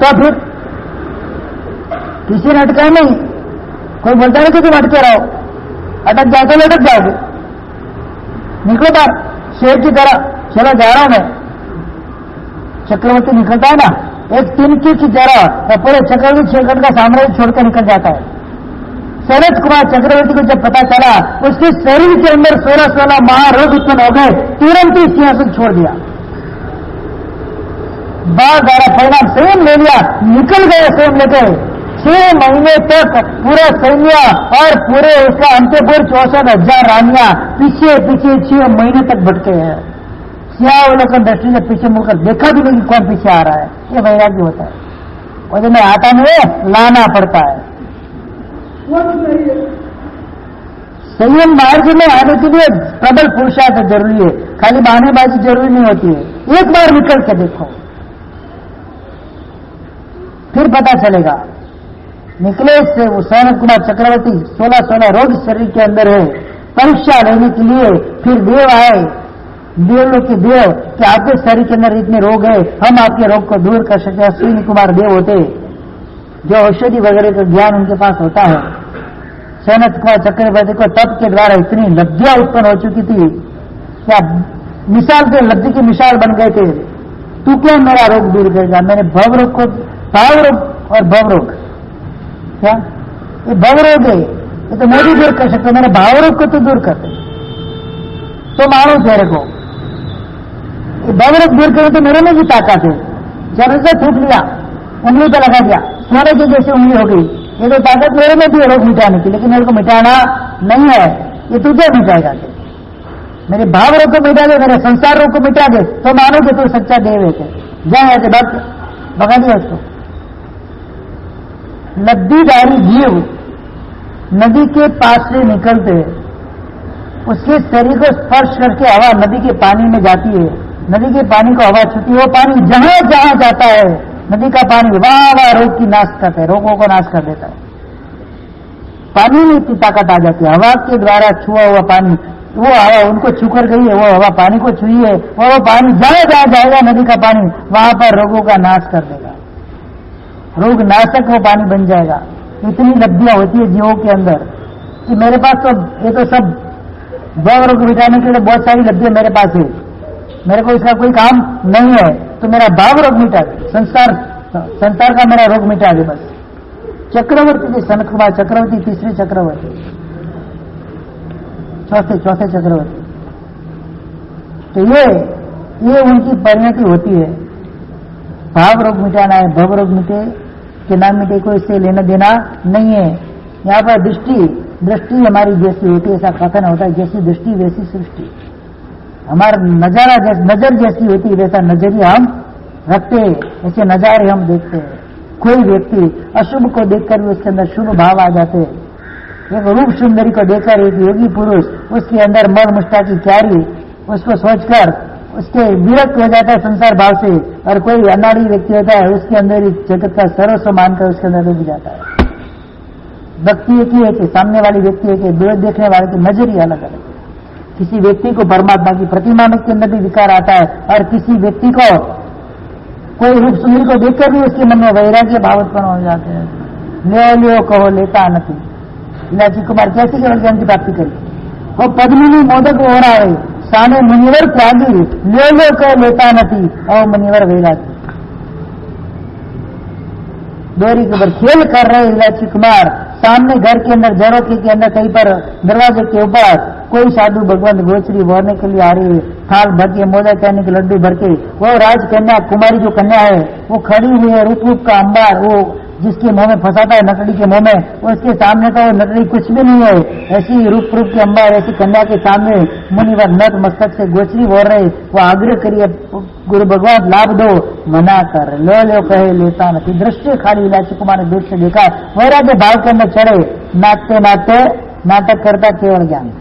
तो फिर किसी ने अटका नहीं, कोई बोलता नहीं कि तुम अटके रहो, अटक जाओ तो लटक जाओगे। निकलो बाहर शेर की तरह, चलो जा रहा हूं मैं, चक्रवर्ती निकलता है ना एक तिनकी की तरह पूरे चक्रवर्ती शेखर का साम्राज्य छोड़कर निकल जाता है। सनत कुमार चक्रवर्ती को जब पता चला, उसके शरीर के अंदर 16 महारोग उत्पन्न हो गए, तुरंत ही सिंहासन छोड़ दिया, बाद द्वारा परिणाम स्वयं ले लिया, निकल गए स्वयं लेके। 6 महीने तक पूरा सैन्य और पूरे उसका अंत्यपुर 64,000 रानियां पीछे 6 महीने तक भटके हैं। सियावलोकन दृष्टि से पीछे मुड़कर देखा भी नहीं कि कौन पीछे आ रहा है। ये वैराग्य होता है, और जब मैं आता नहीं है लाना पड़ता है। संयम मार्ग में आने के लिए प्रबल पुरुषार्थ जरूरी है, खाली बहानेबाजी जरूरी नहीं होती है। एक बार निकल के देखो, फिर पता चलेगा। निकले से वो सनत कुमार चक्रवर्ती 16 रोग शरीर के अंदर है, परीक्षा लेने के लिए फिर देव आए, देवलोक के देव कि आपके शरीर के अंदर इतने रोग है, हम आपके रोग को दूर कर सकते। अश्विनी कुमार देव होते, जो औषधि वगैरह का ज्ञान उनके पास होता है। सनत कुमार चक्रवर्ती को तप के द्वारा इतनी लब्धियां उत्पन्न हो चुकी थी, क्या मिसाल के लब्धि की मिसाल बन गए थे। तू क्या मेरा रोग दूर करेगा? मैंने भावरोग और भवरोग, क्या ये भवरोग है, ये तो मोदी दूर कर सकते, मैंने भावरोग को तो दूर कर दे। तो मानो चेहरे को ये भवरोग दूर करे तो मेरे में भी ताकत है। जब से थूक लिया, उंगली पे लगा दिया, सोने की जैसे उंगली हो गई, ये तो ताकत मेरे में भी है रोग मिटाने की, लेकिन मेरे को मिटाना नहीं है। ये तुझे मिटाएगा, मेरे भाव रोग को मिटा दे, मेरे संसार रोग को मिटा दे, तो मानो कि तू सच्चा देव है। जाए ऐसे भगा दिया उसको। नदीदारी जीव नदी के पास से निकलते, उसके शरीर को स्पर्श करके हवा नदी के पानी में जाती है, नदी के पानी को हवा छूती है, वो पानी जहां जहां जाता है नदी का पानी वहां रोग की नाश करता है, रोगों को नाश कर देता है। पानी में इतनी ताकत आ जाती है, हवा के द्वारा छुआ हुआ पानी, वो हवा उनको छूकर गई है, वो हवा पानी को छुई है, वो पानी जहां जहां जाएगा नदी का पानी वहां पर रोगों का नाश कर देगा, रोग नाशक वो पानी बन जाएगा। इतनी लब्धियां होती है जीवों के अंदर कि मेरे पास तो ये तो सब भव रोग मिटाने के लिए बहुत सारी लब्धियां मेरे पास है, मेरे को इसका कोई काम नहीं है, तो मेरा भाव रोग मिटा दे, संसार का मेरा रोग मिटा दे बस। चक्रवर्ती थे सनत कुमार चक्रवर्ती, तीसरे चक्रवर्ती, चौथे चक्रवर्ती। तो ये उनकी परिणति होती है। भाव रोग मिटाना है, भव रोग मिटे कि ना मिटे कोई इससे लेना देना नहीं है। यहाँ पर दृष्टि हमारी जैसी होती है, ऐसा कथन होता है, जैसी दृष्टि वैसी सृष्टि। हमारा नजर जैसी होती है वैसा नजरिया हम रखते हैं, ऐसे नजारे हम देखते हैं। कोई व्यक्ति अशुभ को देखकर भी उसके अंदर शुभ भाव आ जाते हैं। एक रूप सुंदरी को देखकर एक योगी पुरुष उसके अंदर मर मुष्टा की क्यारी, उसको सोचकर उसके विरक्त हो जाता है संसार भाव से, और कोई अनाड़ी व्यक्ति होता है उसके अंदर जगत का सर्वस्व मानकर उसके अंदर डूब जाता है। व्यक्ति एक ही है कि सामने वाली व्यक्ति है कि देखने वाले की नजर ही अलग अलग है। किसी व्यक्ति को परमात्मा की प्रतिमा में के अंदर भी विकार आता है, और किसी व्यक्ति को कोई रूप सुंदरी को देखकर भी उसके मन में वैराग्य भाव उत्पन्न हो जाते हैं। लियो कहो लेता नहीं। इलाची कुमार कैसे केवल ज्ञान की प्राप्ति करी? वो पद्मिनी मोदक हो रहा है, साने मुनिवर त्यागी, लो कह लेता नहीं, और मुनिवर वैरागी। डोरी के ऊपर खेल कर रहे इलाची कुमार, सामने घर के अंदर झरोखे के अंदर कहीं पर दरवाजे के ऊपर कोई साधु भगवंत गोचरी बोलने के लिए आ रही है, थाल भर के मोदक कहने के लड्डू भर के। वो राजकन्या कुमारी जो कन्या है वो खड़ी हुई है, रूप रूप का अंबार, वो जिसके मुंह में फंसाता है नटड़ी के मुंह में, उसके सामने तो वो नटड़ी कुछ भी नहीं है। ऐसी रूप रूप के अंबार ऐसी कन्या के सामने मुनिवर नत मस्तक से गोचरी बोल रहे, वो आग्रह करिए गुरु भगवान लाभ दो, मना कर लो कहे लेता नहीं। दृष्टि खाली इलाची कुमार ने दूर से देखा, वैराग्य भाव के अंदर चढ़े, नाचते नाचते नाटक करता केवल ज्ञान,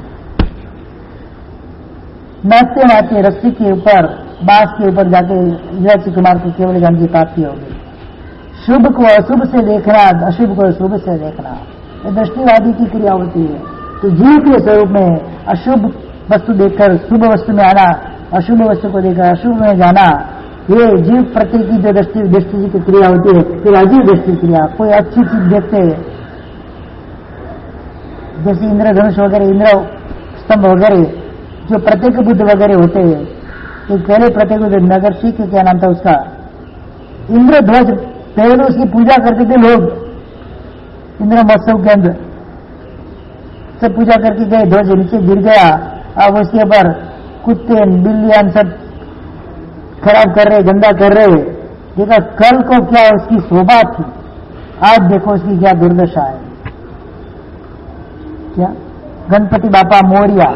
नाचते नाचते रस्सी के ऊपर बांस के ऊपर जाके इलाची कुमार को केवल ज्ञान की प्राप्ति हो गई। शुभ को अशुभ से देखना, अशुभ को शुभ से देखना, ये दृष्टिवादी की क्रिया होती है। तो जीव के स्वरूप में अशुभ वस्तु देखकर शुभ वस्तु में आना, अशुभ वस्तु को देखकर अशुभ में जाना, ये जीव प्रति की जो दृष्टि की क्रिया होती है, फिर अजीब दृष्टि क्रिया। कोई अच्छी चीज देखते हैं, जैसे इंद्रधनुष वगैरह, इंद्र स्तंभ वगैरह, जो प्रत्येक बुद्ध वगैरह होते हैं। तो पहले प्रत्येक बुद्ध नगर सिंह क्या नाम था उसका, इंद्रध्वज पहले उसकी पूजा करते थे लोग, इंद्र महोत्सव के अंदर सब पूजा करके गए, ध्वज नीचे गिर गया, अब उसके ऊपर कुत्ते बिल्लियां सब खराब कर रहे, गंदा कर रहे। देखा कल को क्या उसकी शोभा थी, आज देखो उसकी क्या दुर्दशा है। क्या गणपति बापा मोरिया,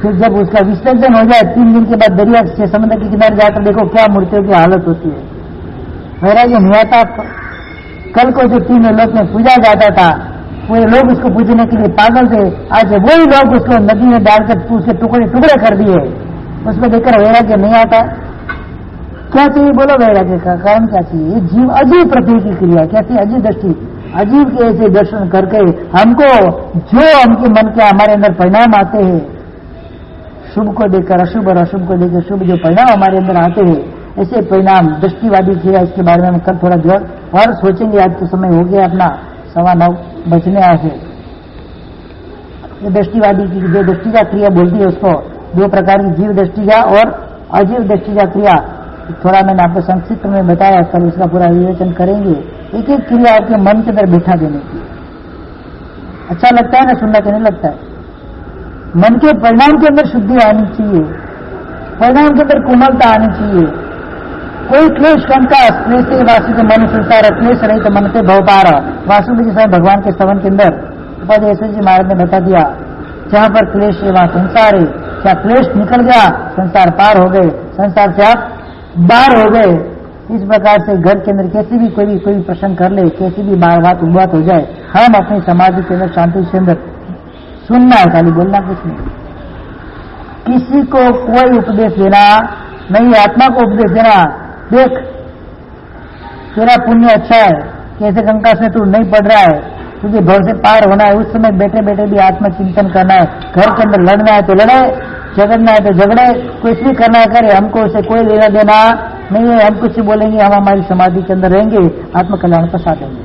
फिर जब उसका विसर्जन हो जाए 3 दिन के बाद दरिया से समुद्र के किनारे जाकर देखो क्या मूर्तियों की हालत होती है। वैराग्य नहीं आता। कल को जो 3 लोक में पूजा जाता था, वो लोग उसको पूजने के लिए पागल थे, आज वही लोग उसको नदी में डालकर उसके टुकड़े टुकड़े कर दिए। उसको देखकर वैराग्य नहीं आता। क्या चाहिए बोलो, वैराग्य का कारण क्या चाहिए? ये जीव अजीब प्रति की क्रिया, कैसी अजीब दृष्टि, अजीब के ऐसे दर्शन करके हमको जो हमके मन के हमारे अंदर परिणाम आते हैं, शुभ को देखकर अशुभ और अशुभ को देखकर शुभ जो परिणाम हमारे अंदर आते हैं, ऐसे परिणाम दृष्टिवादी क्रिया, इसके बारे में हम कल थोड़ा जोर और सोचेंगे। आज तो समय हो गया अपना 9:15 बजने आए हैं। ये दृष्टिवादी की जो दृष्टिजा क्रिया बोलती है उसको 2 प्रकार की, जीव दृष्टिजा और अजीव दृष्टिजा क्रिया। थोड़ा मैंने आपको संक्षिप्त में बताया, कल इसका पूरा विवेचन करेंगे। एक एक क्रिया आपके मन के अंदर बिठा देने की। अच्छा लगता है ना सुनना, कि नहीं लगता है? मन के परिणाम के अंदर शुद्धि आनी चाहिए, परिणाम के अंदर कोमलता आनी चाहिए। कोई क्लेश शंका क्लेश से वासु के मन संसार, क्लेश रही तो मन के भवपार। वासु के जैसा भगवान के स्तवन के अंदर उपाध्याय यशोद जी महाराज ने बता दिया, जहां पर क्लेश है वहां संसार है। क्या क्लेश निकल गया, संसार पार हो गए, संसार से आप बाहर हो गए। इस प्रकार से घर के अंदर कैसी भी कोई प्रश्न कर ले, कैसी भी बात हो जाए, हम अपनी समाधि के अंदर शांति के अंदर सुनना है, खाली बोलना कुछ नहीं। किसी को कोई उपदेश देना नहीं, आत्मा को उपदेश देना। देख तेरा पुण्य अच्छा है, कैसे गंगा से तू नहीं पड़ रहा है, तुझे भव से पार होना है। उस समय बैठे बैठे भी आत्मचिंतन करना है। घर के अंदर लड़ना है तो लड़े, झगड़ना है तो झगड़े, कुछ भी करना है करे, हमको उसे कोई लेना देना नहीं है। हम कुछ बोलेंगे, हम हमारी समाधि के अंदर रहेंगे, आत्मकल्याण को साधेंगे।